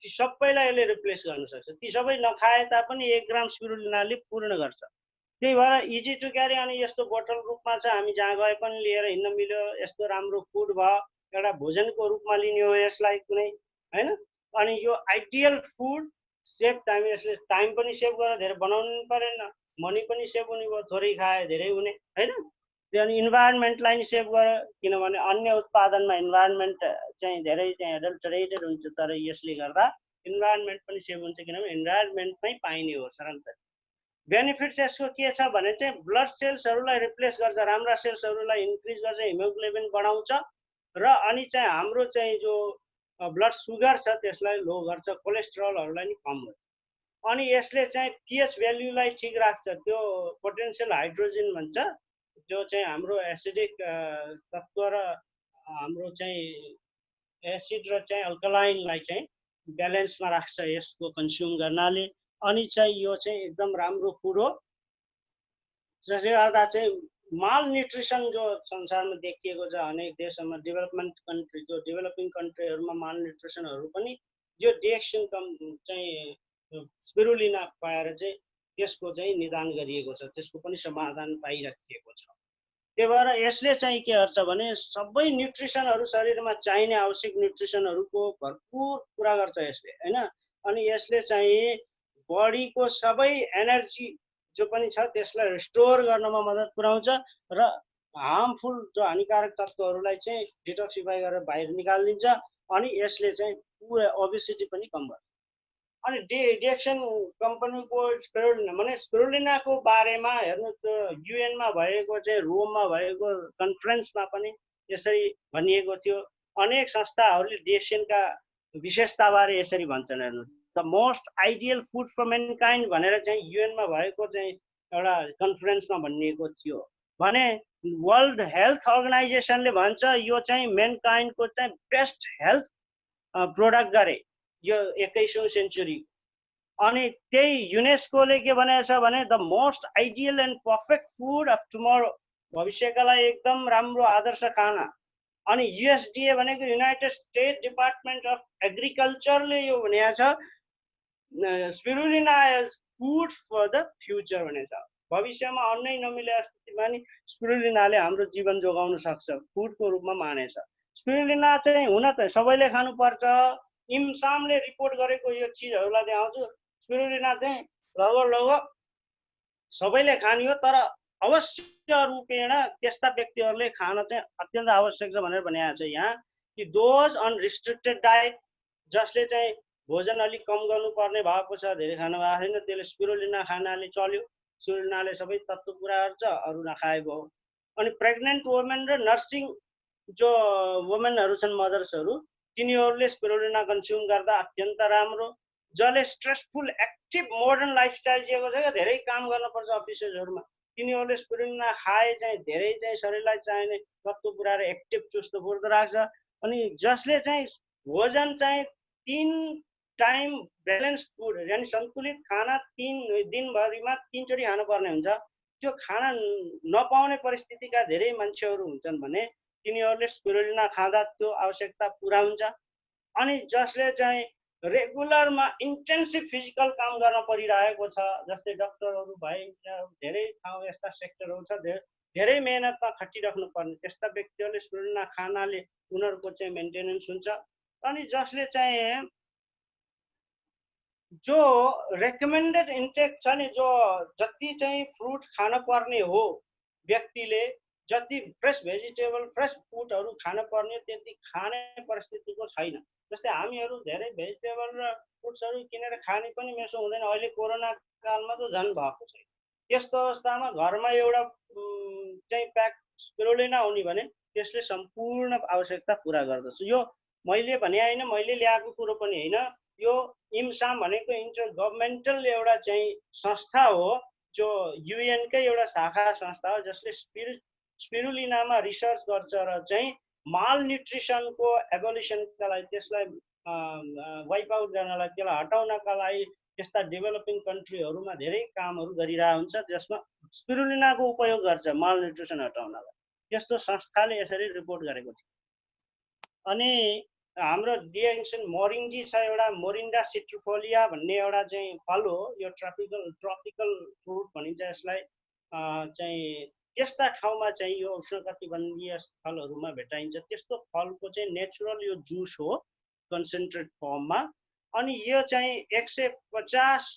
ती सबैलाई यसले रिप्लेस गर्न सक्छ। ती सबै नखाए तापनि 1 ग्राम स्पिरुलिनाले पूर्ण गर्छ। त्यही भएर इजी टु क्यारी। अनि यस्तो बोतल रूपमा छ, हामी जहाँ गए पनि लिएर हिँड्न मिल्यो। यस्तो राम्रो फुड भयो, एउटा भोजनको रूपमा लिने हो यसलाई कुनै हैन। अनि यो आइडियल फुड सेभ टाइम, यसले टाइम पनि सेभ गरेर धेरै बनाउनु परेन, मनी पनि सेभ हुने भयो, थोरै खाए धेरै हुने हैन। अनि इन्भाइरोन्मेन्टलाई नि सेभ गर, किनभने अन्य उत्पादनमा इन्भाइरोन्मेन्ट चाहिँ धेरै चाहिँ एडल्टरेटेड हुन्छ, तर यसले गर्दा इन्भाइरोन्मेन्ट पनि सेभ हुन्छ, किनभने इन्भाइरोन्मेन्टमै पाइने हो सरलता। बेनिफिट्स यसको के छ भने चाहिँ ब्लड सेल्सहरूलाई रिप्लेस गर्छ, राम्रा सेल्सहरूलाई इन्क्रिज गर्छ, हिमोग्लोबिन बढाउँछ र अनि चाहिँ हाम्रो चाहिँ जो ब्लड सुगर छ त्यसलाई लो गर्छ, कोलेस्ट्रोलहरूलाई नि कम गर्छ। अनि यसले चाहिँ पीएच भ्यालुलाई ठिक राख्छ। त्यो पोटेन्शियल हाइड्रोजन भन्छ, जो चाहिँ हाम्रो एसिडिक तत्त्व र हाम्रो चाहिँ एसिड र चाहिँ अल्कलाइनलाई चाहिँ ब्यालेन्समा राख्छ यसको कन्ज्युम गर्नाले। अनि चाहिँ यो चाहिँ एकदम राम्रो फुड हो, जसले गर्दा चाहिँ माल न्युट्रिसन जो संसारमा देखिएको छ अनेक देशहरूमा, डेभलपमेन्ट कन्ट्री जो डेभलपिङ कन्ट्रीहरूमा माल न्युट्रिसनहरू पनि यो डिएक्सन चाहिँ स्पिरुलिना पाएर चाहिँ त्यसको चाहिँ निदान गरिएको छ, त्यसको पनि समाधान पाइराखिएको छ। त्यही भएर यसले चाहिँ के गर्छ भने सबै न्युट्रिसनहरू शरीरमा चाहिने आवश्यक न्युट्रिसनहरूको भरपुर पुरा गर्छ यसले हैन। अनि यसले चाहिँ बडीको सबै एनर्जी जो पनि छ त्यसलाई रिस्टोर गर्नमा मद्दत पुर्याउँछ र हार्मफुल जो हानिकारक तत्त्वहरूलाई चाहिँ डिटक्सिफाई गरेर बाहिर निकालिदिन्छ। अनि यसले चाहिँ पुरा ओबेसिटी पनि कम गर्छ। अनि डिएक्सन कम्पनीको स्पिरुलिना माने स्पिरुलिनाको बारेमा हेर्नु त्यो युएनमा भएको चाहिँ रोममा भएको कन्फरेन्समा पनि यसरी भनिएको थियो। अनेक संस्थाहरूले डिएक्सनका विशेषताबारे यसरी भन्छन्। हेर्नु the most ideal food for mankind भनेर चाहिँ युएनमा भएको चाहिँ एउटा कन्फरेन्समा भनिएको थियो भने वर्ल्ड हेल्थ अर्गनाइजेसनले भन्छ यो चाहिँ मेनकाइन्डको चाहिँ बेस्ट हेल्थ प्रोडक्ट गरे यो 21औं सेन्चुरी। अनि त्यही युनेस्कोले के भनेको छ भने the most ideal and perfect food of tomorrow, भविष्यका लागि एकदम राम्रो आदर्श खाना। अनि युएसडीए भनेको युनाइटेड स्टेट डिपार्टमेन्ट अफ एग्रिकल्चरले यो भनेको छ spirulina as food for the future भनेको छ। भविष्यमा अन्नै नमिलेको स्थितिमा नि स्पिरुलिनाले हाम्रो जीवन जोगाउन सक्छ, फुडको रूपमा मानेछ। स्पिरुलिना चाहिँ हुन त सबैले खानुपर्छ। इम्सामले रिपोर्ट गरेको यो चिजहरूलाई देखाउँछु। स्पिरुलिना चाहिँ लगभग सबैले खाने हो, तर अवश्य रूपेण त्यस्ता व्यक्तिहरूले खान चाहिँ अत्यन्त आवश्यक छ भनेर भनेको छ यहाँ कि दोज अन रिस्ट्रिक्टेड डाइट, जसले चाहिँ भोजन अलिक कम गर्नुपर्ने भएको छ, धेरै खानु भएको छैन, त्यसले स्पिरुलिना खानाले चल्यो। स्पिरुलिनाले सबै तत्त्व पुरा गर्छ, अरू नखाए भयो। अनि प्रेग्नेन्ट वुमेन र नर्सिङ जो वुमेनहरू छन्, मदर्सहरू, तिनीहरूले स्पिरुलिना कन्ज्युम गर्दा अत्यन्त राम्रो। जसले स्ट्रेसफुल एक्टिभ मोडर्न लाइफस्टाइल जिएको छ, धेरै काम गर्नुपर्छ अफिसेसहरूमा, तिनीहरूले स्पिरुलिना खाए चाहिँ धेरै चाहिँ शरीरलाई चाहिने तत्त्व पुऱ्याएर एक्टिभ चुस्त फुर्त राख्छ। अनि जसले चाहिँ भोजन चाहिँ 3 टाइम ब्यालेन्स फुड यानि सन्तुलित खाना 3 दिनभरिमा 3 चोटि खानुपर्ने हुन्छ। त्यो खाना नपाउने परिस्थितिका धेरै मान्छेहरू हुन्छन् भने तिनीहरूले स्पिरुलिना खाँदा त्यो आवश्यकता पुरा हुन्छ। अनि जसले चाहिँ रेगुलरमा इन्टेन्सिभ फिजिकल काम गर्न परिरहेको छ, जस्तै डक्टरहरू भए, धेरै ठाउँ यस्ता सेक्टरहरू छ धेरै मेहनतमा खटिराख्नु पर्ने, त्यस्ता व्यक्तिहरूले स्पिरुलिना खानाले उनीहरूको चाहिँ मेन्टेनेन्स हुन्छ। अनि जसले चाहिँ जो रेकमेन्डेड इन्टेक छ नि, जो जति चाहिँ फ्रुट खान पर्ने हो व्यक्तिले, जति फ्रेस भेजिटेबल फ्रेस फुडहरू खान पर्ने त्यति खाने परिस्थितिको छैन। जस्तै हामीहरू धेरै भेजिटेबल र फ्रुट्सहरू किनेर खाने पनि मेसो हुँदैन। अहिले कोरोना कालमा त झन् भएको छ। त्यस्तो अवस्थामा घरमा एउटा चाहिँ प्याक स्पिरुलिना हुने भने त्यसले सम्पूर्ण आवश्यकता पुरा गर्दछ। यो मैले भने होइन, मैले ल्याएको कुरो पनि होइन, यो इम्साम भनेको इन्टर गभर्मेन्टल एउटा चाहिँ संस्था हो, जो युएनकै एउटा शाखा संस्था हो, जसले स्पिरुलिनामा रिसर्च गर्छ र चाहिँ माल न्युट्रिसनको एभोल्युसनका लागि, त्यसलाई वाइप आउट गर्नलाई, त्यसलाई हटाउनका लागि त्यस्ता डेभलपिङ कन्ट्रीहरूमा धेरै कामहरू गरिरहेको हुन्छ, जसमा स्पिरुलिनाको उपयोग गर्छ माल न्युट्रिसन हटाउनलाई। त्यस्तो संस्थाले यसरी रिपोर्ट गरेको थियो। अनि हाम्रो डिएक्सन मोरिङ्गी छ, एउटा मोरिन्डा सिट्रुफोलिया भन्ने एउटा चाहिँ फल हो। यो ट्रपिकल फ्रुट भनिन्छ यसलाई। चाहिँ त्यस्ता ठाउँमा चाहिँ यो उष्णकटिबन्धीय फलहरूमा भेटाइन्छ। त्यस्तो फलको चाहिँ नेचुरल यो जुस हो कन्सन्ट्रेट फर्ममा। अनि यो चाहिँ 150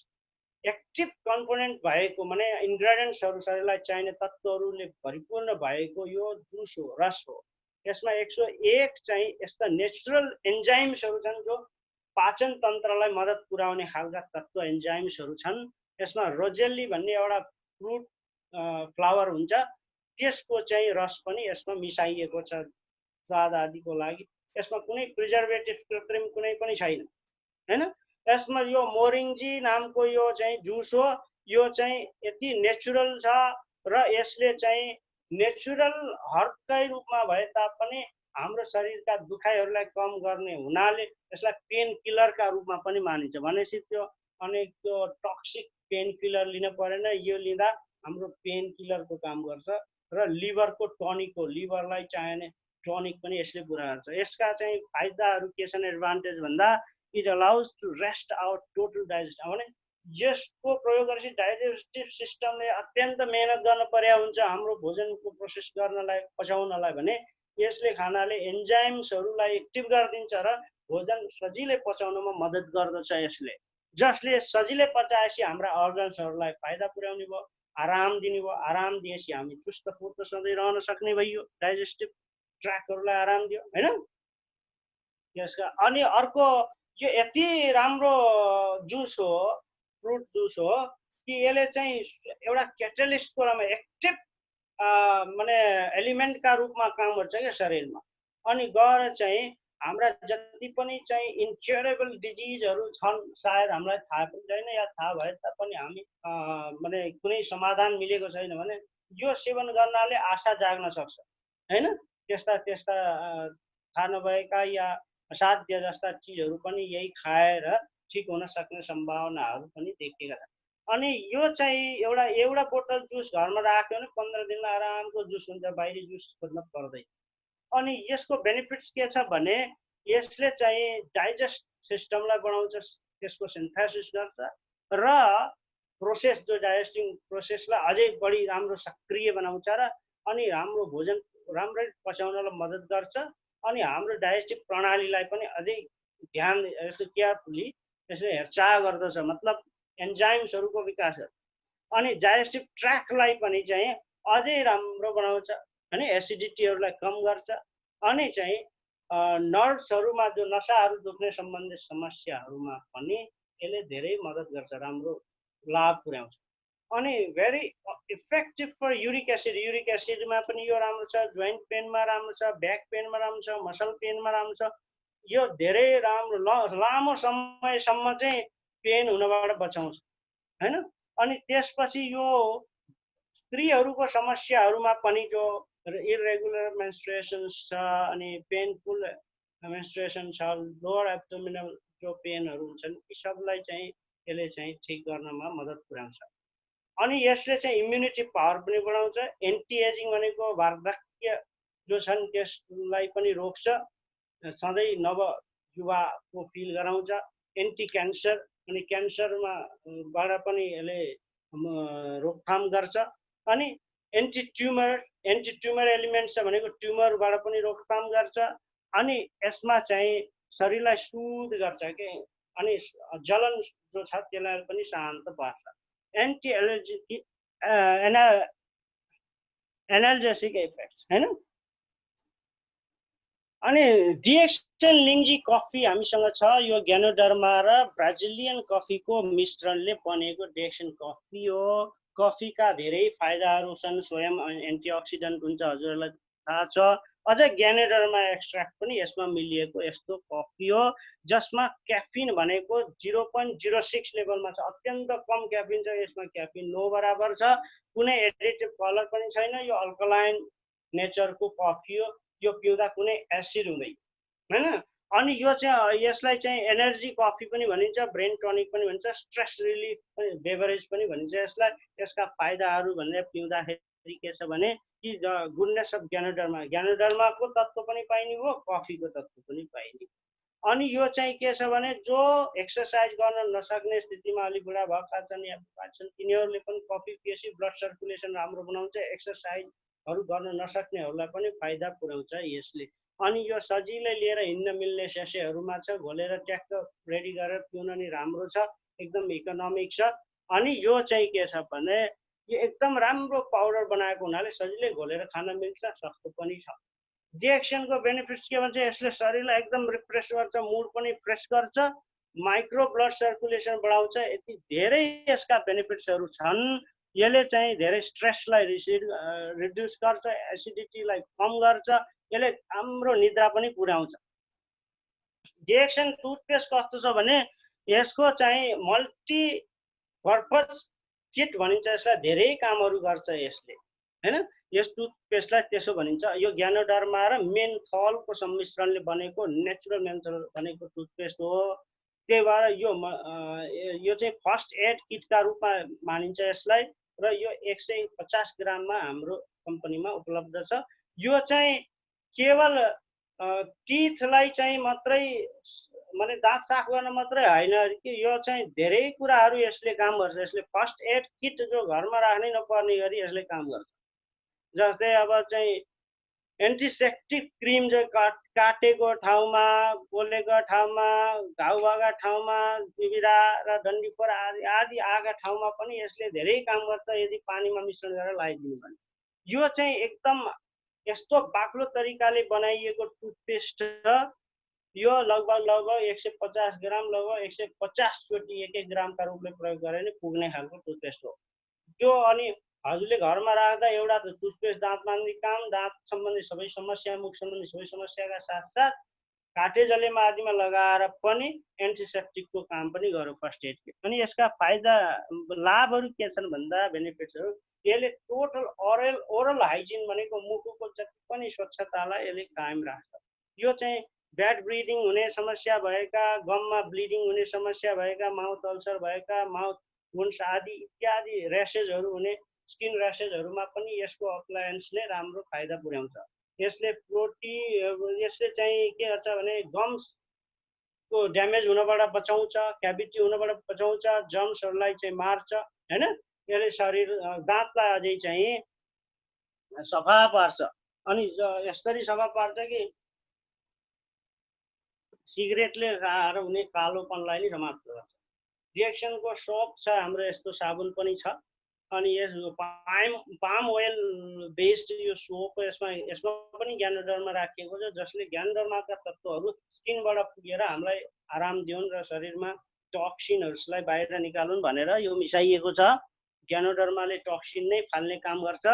एक्टिभ कम्पोनेन्ट भएको, माने इन्ग्रेडियन्ट्सहरू शरीरलाई चाहिने तत्त्वहरूले परिपूर्ण भएको यो जुस हो, रस हो। यसमा 101 चाहिँ यस्ता नेचुरल एन्जाइम्सहरू छन् जो पाचन तन्त्रलाई मद्दत पुर्याउने खालका तत्त्व एन्जाइम्सहरू छन्। यसमा रोजेली भन्ने एउटा फ्रुट फ्लावर हुन्छ, त्यसको चाहिँ रस पनि यसमा मिसाइएको छ स्वाद आदिको लागि। यसमा कुनै प्रिजर्भेटिभ कृत्रिम कुनै पनि छैन, हैन। यसमा यो मोरिङ्गी नामको यो चाहिँ जुस हो, यो चाहिँ यति नेचुरल छ र यसले चाहिँ नेचुरल हर्बकै रूपमा भए तापनि हाम्रो शरीरका दुखाइहरूलाई कम गर्ने हुनाले यसलाई पेन किलरका रूपमा पनि मानिन्छ। भनेपछि त्यो अनेक त्यो टक्सिक पेन किलर लिन परेन, यो लिँदा हाम्रो पेन किलरको काम गर्छ र लिभरको टनिक हो, लिभरलाई चाहिने टनिक पनि यसले पुरा गर्छ। यसका चाहिँ फाइदाहरू के छन्, एडभान्टेज भन्दा it allows to rest out total digest. भने यसको प्रयोग गरेपछि डाइजेस्टिभ सिस्टमले अत्यन्त मेहनत गर्न पर्या हुन्छ हाम्रो भोजनको प्रोसेस गर्नलाई, पचाउनलाई। भने यसले खानाले एन्जाइम्सहरूलाई एक्टिभ गरिदिन्छ र भोजन सजिलै पचाउनमा मद्दत गर्दछ यसले, जसले सजिलै पचाएपछि हाम्रा अर्गन्सहरूलाई फाइदा पुर्याउने भयो, आराम दिने भयो। आराम दिएपछि हामी चुस्त फुर्त सधैँ रहन सक्ने भइयो, डाइजेस्टिभ ट्र्याकहरूलाई आराम दियो, हैन। यसका अनि अर्को यो यति राम्रो जुस हो, फ्रुट जुस हो कि यसले चाहिँ एउटा क्याटलिस्टको रूपमा एक्टिभ माने एलिमेन्टका रूपमा काम गर्छ क्या शरीरमा। अनि गएर चाहिँ हाम्रा जति पनि चाहिँ इन्क्योरेबल डिजिजहरू छन्, सायद हामीलाई थाहा पनि छैन या थाहा भए तापनि हामी माने कुनै समाधान मिलेको छैन भने यो सेवन गर्नाले आशा जाग्न सक्छ, हैन। त्यस्ता थाहा नभएका या असाध्य जस्ता चिजहरू पनि यही खाएर ठिक हुन सक्ने सम्भावनाहरू पनि देखिएका छन्। अनि यो चाहिँ एउटा बोतल जुस घरमा राख्यो भने 15 दिनमा आरामको जुस हुन्छ, बाहिरी जुस खोज्न पर्दैन। अनि यसको बेनिफिट्स के छ भने यसले चाहिँ डाइजेस्ट सिस्टमलाई बढाउँछ, त्यसको सिन्थेसिस गर्छ र प्रोसेस, जो डाइजेस्टिङ प्रोसेसलाई अझै बढी राम्रो सक्रिय बनाउँछ र अनि हाम्रो भोजन राम्ररी पचाउनलाई मद्दत गर्छ। अनि हाम्रो डाइजेस्टिभ प्रणालीलाई पनि अझै ध्यान यस्तो केयरफुली यसले हेरचाह गर्दछ, मतलब एन्जाइम्सहरूको विकास गर्छ। अनि डाइजेस्टिभ ट्र्याकलाई पनि चाहिँ अझै राम्रो बनाउँछ, हैन। एसिडिटीहरूलाई कम गर्छ अनि चाहिँ नर्भ्सहरूमा जो नसाहरू दुख्ने सम्बन्धित समस्याहरूमा पनि यसले धेरै मद्दत गर्छ, राम्रो लाभ पुर्याउँछ। अनि very effective for uric acid, uric एसिडमा पनि यो राम्रो छ, जोइन्ट पेनमा राम्रो छ, ब्याक पेनमा राम्रो छ, मसल पेनमा राम्रो छ। यो धेरै राम्रो लामो समयसम्म चाहिँ पेन हुनबाट बचाउँछ, हैन। अनि त्यसपछि यो स्त्रीहरूको समस्याहरूमा पनि जो इरेगुलर मेन्स्ट्रुएसन्स छ अनि पेनफुल मेन्स्ट्रुएसन छ, लोअर एब्डोमिनल जो पेनहरू हुन्छन् यी सबलाई चाहिँ यसले चाहिँ ठिक गर्नमा मद्दत पुर्याउँछ। अनि यसले चाहिँ इम्युनिटी पावर पनि बढाउँछ। एन्टी एजिङ भनेको वार्धक्य जो छन् त्यसलाई पनि रोक्छ, सधैँ नव युवाको फिल गराउँछ। एन्टी क्यान्सर अनि क्यान्सरमा बाट पनि यसले रोकथाम गर्छ। अनि एन्टी ट्युमर एलिमेन्ट छ भनेको ट्युमरबाट पनि रोकथाम गर्छ। अनि यसमा चाहिँ शरीरलाई शुद्ध गर्छ के, अनि जलन जो छ त्यसलाई पनि शान्त पार्छ। एन्टी एनाल्जेसिक इफेक्ट्स हैन। अनि डिएक्सन लिङ्जी कफी हामीसँग छ। यो ग्यानोडर्मा र ब्राजिलियन कफीको मिश्रणले बनेको डिएक्सन कफी हो। कफीका धेरै फाइदाहरू छन्, स्वयं एन्टिअक्सिडेन्ट हुन्छ, हजुरहरूलाई थाहा छ। अझ ग्यानोडर्मा एक्सट्र्याक्ट पनि यसमा मिलिएको यस्तो कफी हो जसमा क्याफिन भनेको 0.06 लेभलमा छ, अत्यन्त कम क्याफिन छ यसमा। क्याफिन नो बराबर छ, कुनै एडिटिभ कलर पनि छैन। यो अल्कलाइन नेचरको कफी हो, यो पिउँदा कुनै एसिड हुँदैन हैन। अनि यो चाहिँ यसलाई चाहिँ एनर्जी कफी पनि भनिन्छ, ब्रेन टनिक पनि भनिन्छ, स्ट्रेस रिलिफ बेभरेज पनि भनिन्छ यसलाई। यसका फाइदाहरू भनेर पिउँदाखेरि के छ भने कि गुडनेस अफ ग्यानोडर्माको तत्त्व पनि पाइने हो, कफीको तत्त्व पनि पाइने। अनि यो चाहिँ के छ भने जो एक्सर्साइज गर्न नसक्ने स्थितिमा अलि बुढा भएका छन् या छन् तिनीहरूले पनि कफी पिएपछि ब्लड सर्कुलेसन राम्रो बनाउँछ। एक्सर्साइजहरू गर्न नसक्नेहरूलाई पनि फाइदा पुर्याउँछ यसले। अनि यो सजिलै लिएर हिँड्न मिल्ने सेसेहरूमा छ, घोलेर ट्याक्क रेडी गरेर पिउन नि राम्रो छ, एकदम इकोनोमिक छ। अनि यो चाहिँ के छ भने यो एकदम राम्रो पाउडर बनाएको हुनाले सजिलै घोलेर खान मिल्छ, सस्तो पनि छ। डिएक्सनको बेनिफिट्स के भन्छ, यसले शरीरलाई एकदम रिफ्रेस गर्छ, मुड पनि फ्रेस गर्छ, माइक्रो ब्लड सर्कुलेसन बढाउँछ। यति धेरै यसका बेनिफिट्सहरू छन्। यसले चाहिँ धेरै स्ट्रेसलाई रिड्युस गर्छ, एसिडिटीलाई कम गर्छ, यसले राम्रो निद्रा पनि पुर्याउँछ। डिएक्सन टुथपेस्ट कस्तो छ भने यसको चाहिँ मल्टी पर्पज किट भनिन्छ यसलाई, धेरै कामहरू गर्छ यसले हैन। यस टुथपेस्टलाई त्यसो भनिन्छ। यो ग्यानोडर्मा र मेन्थलको सम्मिश्रणले बनेको नेचुरल मेन्थल बनेको टुथपेस्ट हो। त्यही भएर यो चाहिँ फर्स्ट एड किटका रूपमा मानिन्छ यसलाई, र यो 150 ग्राममा हाम्रो कम्पनीमा उपलब्ध छ। यो चाहिँ केवल टिथलाई चाहिँ मात्रै माने दाँत साफ गर्न मात्रै होइन कि, यो चाहिँ धेरै कुराहरू यसले काम गर्छ। यसले फर्स्ट एड किट जो घरमा राख्नै नपर्ने गरी यसले काम गर्छ। जस्तै अब चाहिँ एन्टिसेप्टिक क्रिम जो काटेको ठाउँमा, पोलेको ठाउँमा, घाउ भएका ठाउँमा, बिबिरा र डन्डीफोर आदि आएका ठाउँमा पनि यसले धेरै काम गर्छ यदि पानीमा मिश्रण गरेर लगाइदिनु भने। यो चाहिँ एकदम यस्तो बाक्लो तरिकाले बनाइएको टुथपेस्ट छ। यो लगभग 150 ग्राम लगभग 150 चोटि 1-1 ग्रामका रूपले प्रयोग गरे नि पुग्ने खालको टुथपेस्ट हो यो। अनि हजुरले घरमा राख्दा एउटा टुथपेस्ट दाँत मान्ने काम, दाँत सम्बन्धी सबै समस्या, मुख सम्बन्धी सबै समस्याका साथसाथ काटे जलेमा आदिमा लगाएर पनि एन्टिसेप्टिकको काम पनि गर्यो फर्स्ट एड किट। अनि यसका फाइदा लाभहरू के छन् भन्दा बेनिफिट्सहरू, यसले टोटल ओरल हाइजिन भनेको मुखको जति पनि स्वच्छतालाई यसले कायम राख्छ। यो चाहिँ ब्याड ब्रिदिङ हुने समस्या भएका, गममा ब्लिडिङ हुने समस्या भएका, माउथ अल्सर भएका, माउथ वुन्ड्स आदि इत्यादि र्यासेसहरू हुने, स्किन र्यासेसहरूमा पनि यसको अप्लायन्सले राम्रो फाइदा पुर्याउँछ। यसले यसले चाहिँ के गर्छ भने गम्सको ड्यामेज हुनबाट बचाउँछ, क्याभिटी हुनबाट बचाउँछ, जर्म्सहरूलाई चाहिँ मार्छ हैन। यसले शरीर दाँतलाई अझै चाहिँ सफा पार्छ। अनि यसरी सफा पार्छ कि सिगरेटले खाएर हुने कालोपनलाई नि समाप्त गर्छ। डिएक्सनको सोप छ हाम्रो, यस्तो साबुन पनि छ। अनि यस पाम ओइल बेस्ड यो सोप, यसमा पनि ग्यानोडर्मा राखिएको छ, जसले ग्यानोडर्माका तत्त्वहरू स्किनबाट पुगेर हामीलाई आराम दिउन् र शरीरमा टक्सिनहरूलाई बाहिर निकालुन् भनेर यो मिसाइएको छ। ग्यानोडर्माले टक्सिन नै फाल्ने काम गर्छ।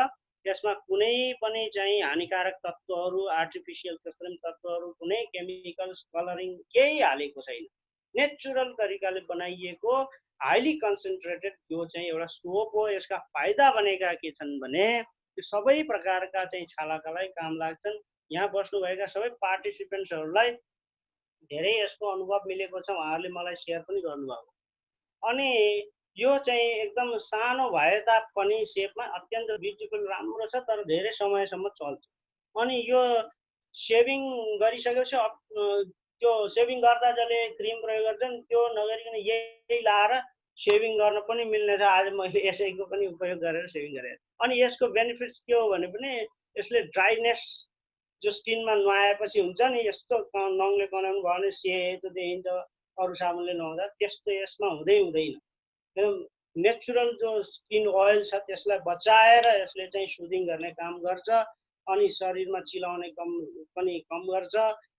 यसमा कुनै पनि चाहिँ हानिकारक तत्त्वहरू, आर्टिफिसियल कृत्रिम तत्त्वहरू, कुनै केमिकल्स, कलरिङ केही हालेको छैन। नेचुरल तरिकाले बनाइएको हाइली कन्सन्ट्रेटेड यो चाहिँ एउटा सोप हो। यसका फाइदा भनेका के छन् भने सबै प्रकारका चाहिँ छालाका लागि काम लाग्छन्। यहाँ बस्नुभएका सबै पार्टिसिपेन्ट्सहरूलाई धेरै यसको अनुभव मिलेको छ, उहाँहरूले मलाई सेयर पनि गर्नुभयो। अनि यो चाहिँ एकदम सानो भए तापनि सेपमा अत्यन्त ब्युटिफुल राम्रो छ, तर धेरै समयसम्म चल्छ। अनि यो सेभिङ गरिसकेपछि त्यो सेभिङ गर्दा जसले क्रिम प्रयोग गर्छन् त्यो नगरिकन यही लाएर सेभिङ गर्न पनि मिल्ने छ। आज मैले यसैको पनि उपयोग गरेर सेभिङ गरेँ। अनि यसको बेनिफिट्स के हो भने पनि यसले ड्राइनेस जो स्किनमा नुहाएपछि हुन्छ नि, यस्तो नङले गनाउनु भयो भने सेतो देखिन्छ अरू साबुनले नुहाउँदा, त्यस्तो यसमा हुँदैन। नेचुरल जो स्किन ओइल छ त्यसलाई बचाएर यसले चाहिँ सुदिङ गर्ने काम गर्छ। अनि शरीरमा चिलाउने पनि कम गर्छ।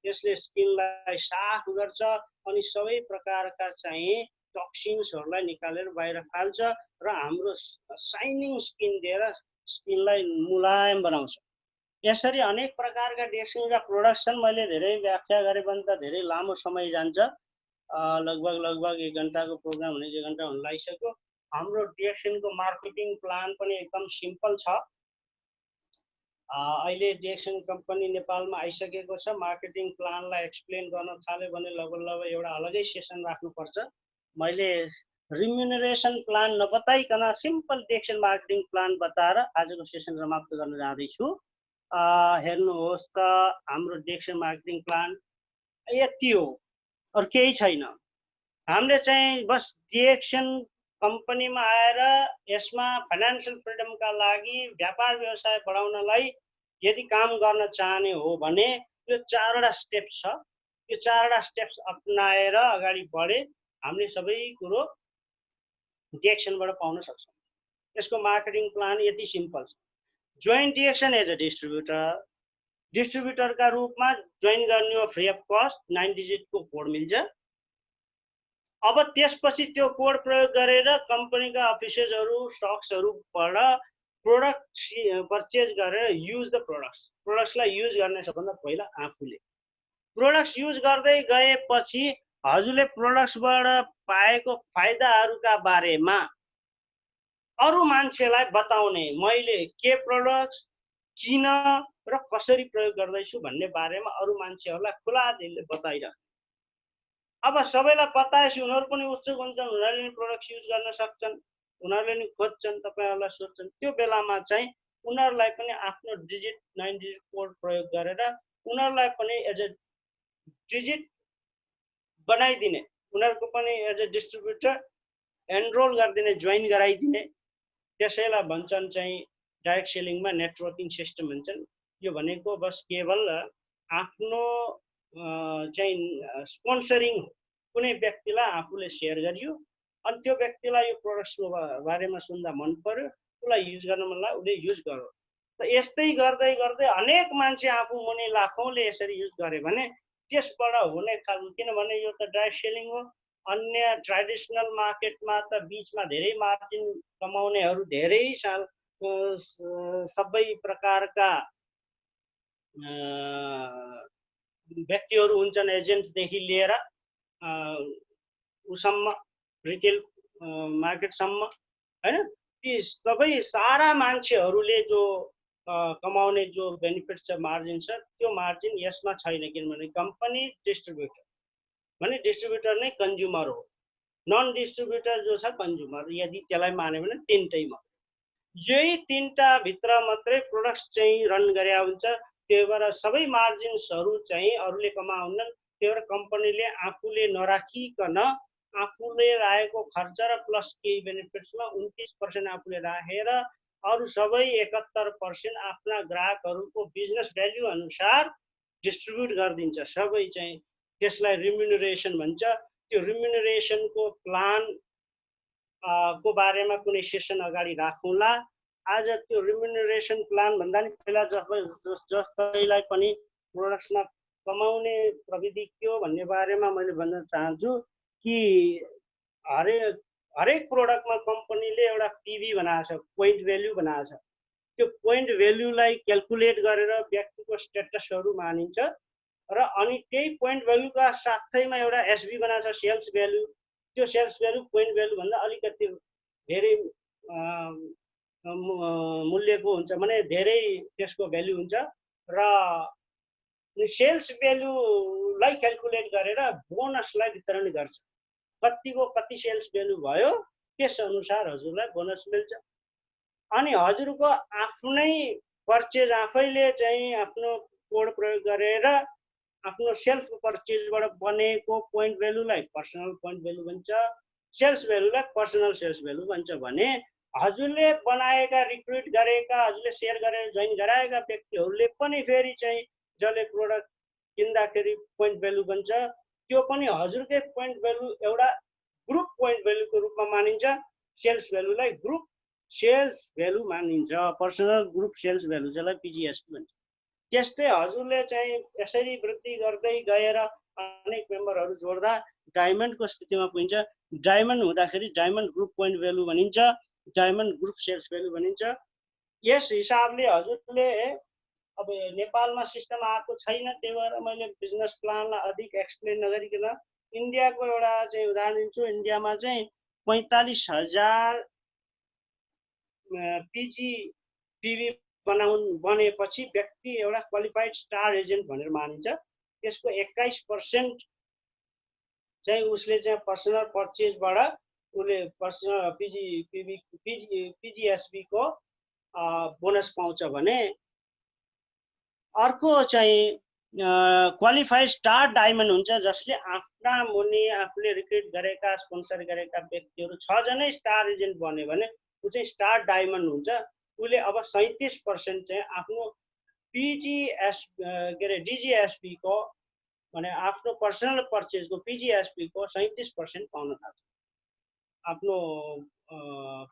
यसले स्किनलाई साफ गर्छ अनि सबै प्रकारका चाहिँ टक्सिन्सहरूलाई निकालेर बाहिर फाल्छ र हाम्रो साइनिङ स्किन दिएर स्किनलाई मुलायम बनाउँछ। यसरी अनेक प्रकारका डेक्सिनका प्रोडक्ट्स छन्। मैले धेरै व्याख्या गरेँ भने त धेरै लामो समय जान्छ, लगभग 1 घन्टाको प्रोग्राम हुने 2 घन्टा हुन लागिसक्यो। हाम्रो डेक्सिनको मार्केटिङ प्लान पनि एकदम सिम्पल छ। अहिले डेक्सिन कम्पनी नेपालमा आइसकेको छ। मार्केटिङ प्लानलाई एक्सप्लेन गर्न थाल्यो भने लगभग एउटा अलगै सेसन राख्नुपर्छ। मैले रिम्युनरेसन प्लान नबताइकन सिम्पल डेक्सिन मार्केटिङ प्लान बताएर आजको सेसन समाप्त गर्न जाँदैछु। हेर्नुहोस् त, हाम्रो डेक्सिन मार्केटिङ प्लान यति हो, अरू केही छैन। हामीले चाहिँ बस डेक्सिन कम्पनीमा आएर यसमा फाइनान्शियल फ्रिडमका लागि व्यापार व्यवसाय बढाउनलाई यदि काम गर्न चाहने हो भने यो 4वटा स्टेप छ। यो 4वटा स्टेप्स अपनाएर अगाडि बढे हामीले सबै कुरो डेक्सिनबाट पाउन सक्छौँ। यसको मार्केटिङ प्लान यति सिम्पल छ। जोइन डेक्सिन एज अ डिस्ट्रिब्युटर, डिस्ट्रिब्युटरका रूपमा जोइन गर्ने हो, फ्री अफ कस्ट, 9 डिजिटको कोड मिल्छ। अब त्यसपछि त्यो कोड प्रयोग गरेर कम्पनीका अफिसर्सहरू स्टक्सहरूबाट प्रोडक्ट पर्चेज गरेर युज द प्रोडक्ट्सलाई युज गर्ने सबभन्दा पहिला आफूले प्रोडक्ट्स युज गर्दै गएपछि हजुरले प्रोडक्ट्सबाट पाएको फाइदाहरूका बारेमा अरू मान्छेलाई बताउने, मैले के प्रोडक्ट्स किन र कसरी प्रयोग गर्दैछु भन्ने बारेमा अरू मान्छेहरूलाई खुला दिलले बताइराख्ने। अब सबैलाई बताएपछि उनीहरू पनि उत्सुक हुन्छन्, उनीहरूले नि प्रोडक्ट्स युज गर्न सक्छन्, उनीहरूले नि खोज्छन्, तपाईँहरूलाई सोध्छन्। त्यो बेलामा चाहिँ उनीहरूलाई पनि आफ्नो 9 डिजिट कोड प्रयोग गरेर उनीहरूलाई पनि एज अ डिजिट बनाइदिने, उनीहरूको पनि एज अ डिस्ट्रिब्युटर एनरोल गरिदिने, जोइन गराइदिने। त्यसैलाई भन्छन् चाहिँ डाइरेक्ट सेलिङमा नेटवर्किङ सिस्टम भन्छन्। यो भनेको बस केवल आफ्नो चाहिँ स्पोन्सरिङ कुनै व्यक्तिलाई आफूले सेयर गरियो अनि त्यो व्यक्तिलाई यो प्रोडक्ट्सको बारेमा सुन्दा मन पर्यो, उसलाई युज गर्न मन लाग्यो, उसले युज गर्यो। त यस्तै गर्दै गर्दै अनेक मान्छे आफू मुनि लाखौँले यसरी युज गरे भने त्यसबाट हुने खालको, किनभने यो त डाइरेक्ट सेलिङ हो। अन्य ट्रेडिसनल मार्केटमा त बिचमा धेरै मार्जिन कमाउनेहरू धेरै सबै प्रकारका व्यक्तिहरू हुन्छन्, एजेन्टदेखि लिएर उसम्म रिटेल मार्केटसम्म, हैन? ती सबै सारा मान्छेहरूले जो कमाउने जो बेनिफिट्स छ, मार्जिन छ, त्यो मार्जिन यसमा छैन। किनभने कम्पनी डिस्ट्रिब्युटर भने डिस्ट्रिब्युटर नै कन्ज्युमर हो, नन डिस्ट्रिब्युटर जो छ कन्ज्युमर। यदि त्यसलाई मान्यो भने तीनटै मात्रै, यही 3टा भित्र मात्रै प्रोडक्ट्स चाहिँ रन गरे हुन्छ। त्यही भएर सबै मार्जिन्सहरू चाहिँ अरूले कमाउनन्। त्यही भएर कम्पनीले आफूले नराखिकन आफूले राखेको खर्च र प्लस केही बेनिफिट्समा 29% आफूले राखेर अरू सबै 71% आफ्ना ग्राहकहरूको बिजनेस भ्याल्यु अनुसार डिस्ट्रिब्युट गरिदिन्छ। सबै चाहिँ त्यसलाई रिम्युनरेसन भन्छ। त्यो रिम्युनरेसनको प्लान को बारेमा कुनै सेसन अगाडि राखौँला। आज त्यो रिम्युनरेसन प्लान भन्दा नि पहिला जसैलाई पनि प्रोडक्ट्समा कमाउने प्रविधि के हो भन्ने बारेमा मैले भन्न चाहन्छु कि हरेक प्रोडक्टमा कम्पनीले एउटा पिभी बनाएको छ, पोइन्ट भ्याल्यु बनाएको छ। त्यो पोइन्ट भ्याल्युलाई क्याल्कुलेट गरेर व्यक्तिको स्टेटसहरू मानिन्छ र अनि त्यही पोइन्ट भ्याल्युका साथैमा एउटा एसभी बनाएको छ, सेल्स भ्याल्यु। त्यो सेल्स भ्याल्यु पोइन्ट भ्याल्यु भन्दा अलिकति धेरै मूल्यको हुन्छ, भने धेरै त्यसको भ्याल्यु हुन्छ। र सेल्स भ्याल्यु भेल्युलाई क्याल्कुलेट गरेर बोनसलाई वितरण गर्छ। कतिको कति सेल्स भेल्यु भयो त्यस अनुसार हजुरलाई बोनस मिल्छ। अनि हजुरको आफ्नै पर्चेज आफैले चाहिँ आफ्नो कोड प्रयोग गरेर आफ्नो सेल्फ पर्चेजबाट बनेको पोइन्ट भेल्युलाई पर्सनल पोइन्ट भेल्यु भन्छ, सेल्स भेल्युलाई पर्सनल सेल्स भेल्यु भन्छ भने हजुरले बनाएका रिक्रुट गरेका हजुरले सेयर गरेर जोइन गराएका व्यक्तिहरूले पनि फेरि चाहिँ जसले प्रोडक्ट किन्दाखेरि पोइन्ट भेल्यु भन्छ त्यो पनि हजुरकै पोइन्ट भेल्यु एउटा ग्रुप पोइन्ट भेल्युको रूपमा मानिन्छ। सेल्स भेल्युलाई ग्रुप सेल्स भेल्यु मानिन्छ, पर्सनल ग्रुप सेल्स भेल्यु जसलाई पिजिएसपी भन्छ। त्यस्तै हजुरले चाहिँ यसरी वृद्धि गर्दै गएर अनेक मेम्बरहरू जोड्दा डायमन्डको स्थितिमा पुगिन्छ। डायमन्ड हुँदाखेरि डायमन्ड ग्रुप पोइन्ट भेल्यु भनिन्छ, डायमन्ड ग्रुप सेल्स भेल्यु भनिन्छ। यस हिसाबले हजुरले अब नेपालमा सिस्टम आएको छैन, त्यही भएर मैले बिजनेस प्लानलाई अधिक एक्सप्लेन नगरिकन इन्डियाको एउटा चाहिँ उदाहरण दिन्छु। इन्डियामा चाहिँ 45,000 पिजी बनेपछि व्यक्ति एउटा क्वालिफाइड स्टार एजेन्ट भनेर मानिन्छ। त्यसको 21% चाहिँ उसले चाहिँ पर्सनल पर्चेजबाट उसले पर्सनल पिजिएसबी को बोनस पाउँछ भने अर्को चाहिँ क्वालिफाइड स्टार डायमन्ड हुन्छ, जसले आफ्ना मुनि आफूले रिक्रुट गरेका स्पोन्सर गरेका व्यक्तिहरू 6 जनै स्टार एजेन्ट बन्यो भने ऊ चाहिँ स्टार डायमन्ड हुन्छ। उसले अब 37% चाहिँ आफ्नो डिजिएसपी को माने आफ्नो पर्सनल पर्चेज को पिजिएसपी को 37% पाउन थाल्छ। आफ्नो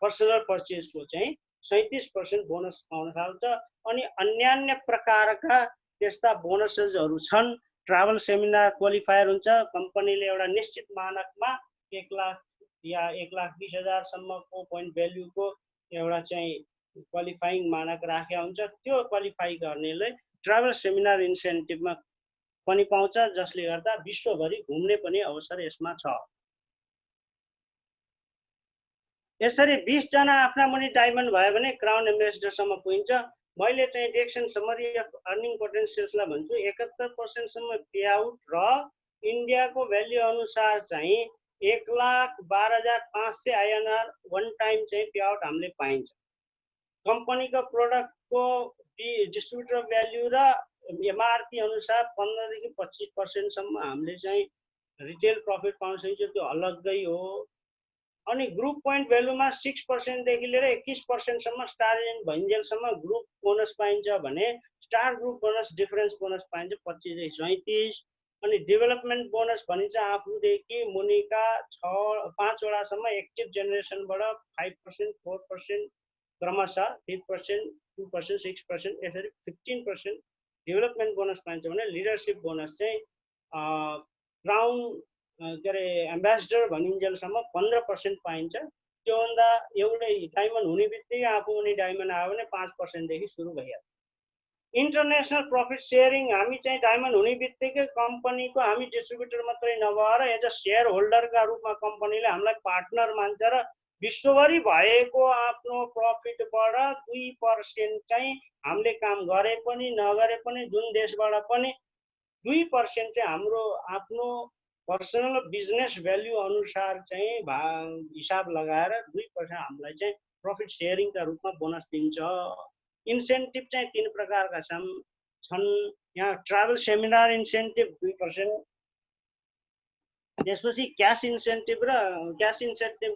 पर्सनल पर्चेज को चाहिँ 37% बोनस पाउन थाल्छ। अनि अन्यान्य प्रकारका त्यस्ता बोनसेसहरू छन्। ट्राभल सेमिनार क्वालिफायर हुन्छ, कम्पनीले एउटा निश्चित मानकमा 1 लाख या 1,20,000 सम्मको पोइन्ट भेल्युको एउटा चाहिँ क्वालिफाइङ मानक राखेको हुन्छ। त्यो क्वालिफाई गर्नेले ट्राभल सेमिनार इन्सेन्टिभमा पनि पाउँछ, जसले गर्दा विश्वभरि घुम्ने पनि अवसर यसमा छ। यसरी 20 जना आफ्ना मुनि डायमन्ड भयो भने क्राउन एम्बेसडरसम्म पुगिन्छ। मैले चाहिँ डिरेक्सन समरी अफ अर्निङ पोटेन्सियल्सलाई भन्छु 71% सम्म पेआउट र इन्डियाको भ्याल्यु अनुसार चाहिँ 1,12,500 INR वन टाइम चाहिँ पेआउट हामीले पाइन्छ। कम्पनीको प्रोडक्टको डिस्ट्रिब्युटर भ्याल्यु र एमआरपी अनुसार 15 देखि 25% सम्म हामीले चाहिँ रिटेल प्रफिट पाउन सकिन्छ, त्यो अलग्गै हो। अनि ग्रुप पोइन्ट भेल्युमा 6% देखि लिएर 21% सम्म स्टार एजेन्ट भइन्जेलसम्म ग्रुप बोनस पाइन्छ भने star group bonus difference bonus पाइन्छ 25 देखि 37। अनि डेभलपमेन्ट बोनस भनिन्छ आफूदेखि मुनिका 5 वटासम्म एक्टिभ जेनेरेसनबाट 5%, 4% क्रमशः 3%, 2%, 6% यसरी 15% डेभलपमेन्ट बोनस पाइन्छ भने लिडरसिप बोनस चाहिँ क्राउन के अरे एम्बेसडर भनिन्जेलसम्म 15% पाइन्छ। त्योभन्दा एउटै डायमन्ड हुने बित्तिकै आफू हुने डायमन्ड आयो भने 5% देखि सुरु भइहाल्छ। इन्टरनेसनल प्रफिट सेयरिङ हामी चाहिँ डायमन्ड हुने बित्तिकै कम्पनीको हामी डिस्ट्रिब्युटर मात्रै नभएर एज अ सेयर होल्डरका रूपमा कम्पनीले हामीलाई पार्टनर मान्छ र विश्वभरि भएको आफ्नो प्रफिटबाट 2% चाहिँ हामीले काम गरे पनि नगरे पनि जुन देशबाट पनि 2% चाहिँ हाम्रो आफ्नो पर्सनल बिजनेस भ्याल्यु अनुसार चाहिँ हिसाब लगाएर 2% हामीलाई चाहिँ प्रफिट सेयरिङका रूपमा बोनस दिन्छ। इन्सेन्टिभ चाहिँ 3 प्रकारका छन्। यहाँ ट्राभल सेमिनार इन्सेन्टिभ 2%, त्यसपछि क्यास इन्सेन्टिभ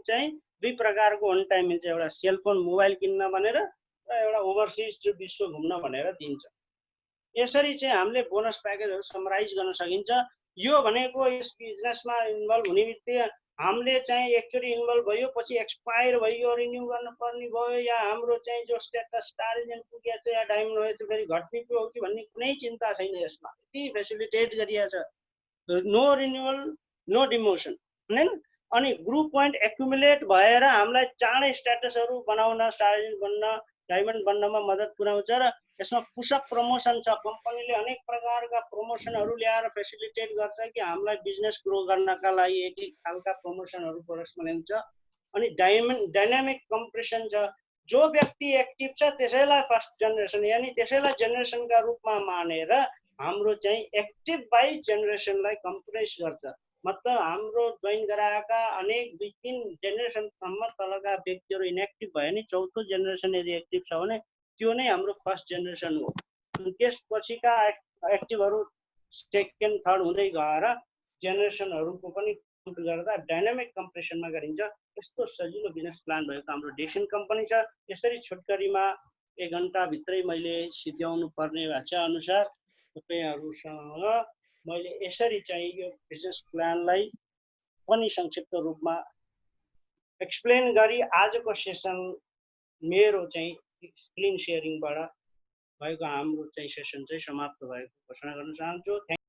चाहिँ 2 प्रकारको वन टाइम मिल्छ। एउटा सेलफोन मोबाइल किन्न भनेर र एउटा ओभरसिज विश्व घुम्न भनेर दिन्छ। यसरी चाहिँ हामीले बोनस प्याकेजहरू समराइज गर्न सकिन्छ। यो भनेको यस बिजनेसमा इन्भल्भ हुने बित्तिकै हामीले चाहिँ एकचोटि इन्भल्भ भयो पछि एक्सपायर भयो रिन्यू गर्न पर्ने भयो या हाम्रो चाहिँ जो स्टेटस स्टार एजेन्ट पुगेको छ या डायमन्ड भयो त्यो फेरि घट्ने पो हो कि भन्ने कुनै चिन्ता छैन। यसमा यति फेसिलिटेट गरिएको छ, नो रिन्युअल नो डिमोसन हैन। अनि ग्रुप पोइन्ट एक्युमुलेट भएर हामीलाई चाँडै स्टेटसहरू बनाउन स्टार एजेन्ट बन्न डायमन्ड बन्नमा मद्दत पुर्याउँछ र यसमा पुसअप प्रमोसन छ। कम्पनीले अनेक प्रकारका प्रमोसनहरू ल्याएर फेसिलिटेट गर्छ कि हामीलाई बिजनेस ग्रो गर्नका लागि एक खालका प्रमोसनहरू प्रोडक्ट्समा ल्याउँछ। अनि डाइनामिक कम्प्रेसन छ। जो व्यक्ति एक्टिभ छ त्यसैलाई फर्स्ट जेनेरेसन यानी त्यसैलाई जेनेरेसनका रूपमा मानेर हाम्रो चाहिँ एक्टिभ बाई जेनेरेसनलाई कम्प्रेस गर्छ। मतलब हाम्रो जोइन गराएका अनेक 2-3 जेनेरेसनसम्म तलका व्यक्तिहरू इनएक्टिभ भयो नि, चौथो जेनेरेसन यदि एक्टिभ छ भने त्यो नै हाम्रो फर्स्ट जेनेरेसन हो। त्यसपछिका एक्टिभहरू सेकेन्ड थर्ड हुँदै गएर जेनेरेसनहरूको पनि काउन्ट गर्दा डाइनामिक कम्प्रेसनमा गरिन्छ। यस्तो सजिलो बिजनेस प्लान भएको हाम्रो डेसिन कम्पनी छ। यसरी छोटकरीमा 1 घन्टाभित्रै मैले सिद्ध्याउनु पर्ने भाषा अनुसार तपाईहरुसँग मैले यसरी चाहिँ यो बिजनेस प्लानलाई पनि संक्षिप्त रूपमा एक्सप्लेन गरी आजको सेसन मेरो चाहिँ स्क्रिन शेयरिङबाट भएको हाम्रो चाहिँ सेसन चाहिँ समाप्त भएको घोषणा गर्न चाहन्छु।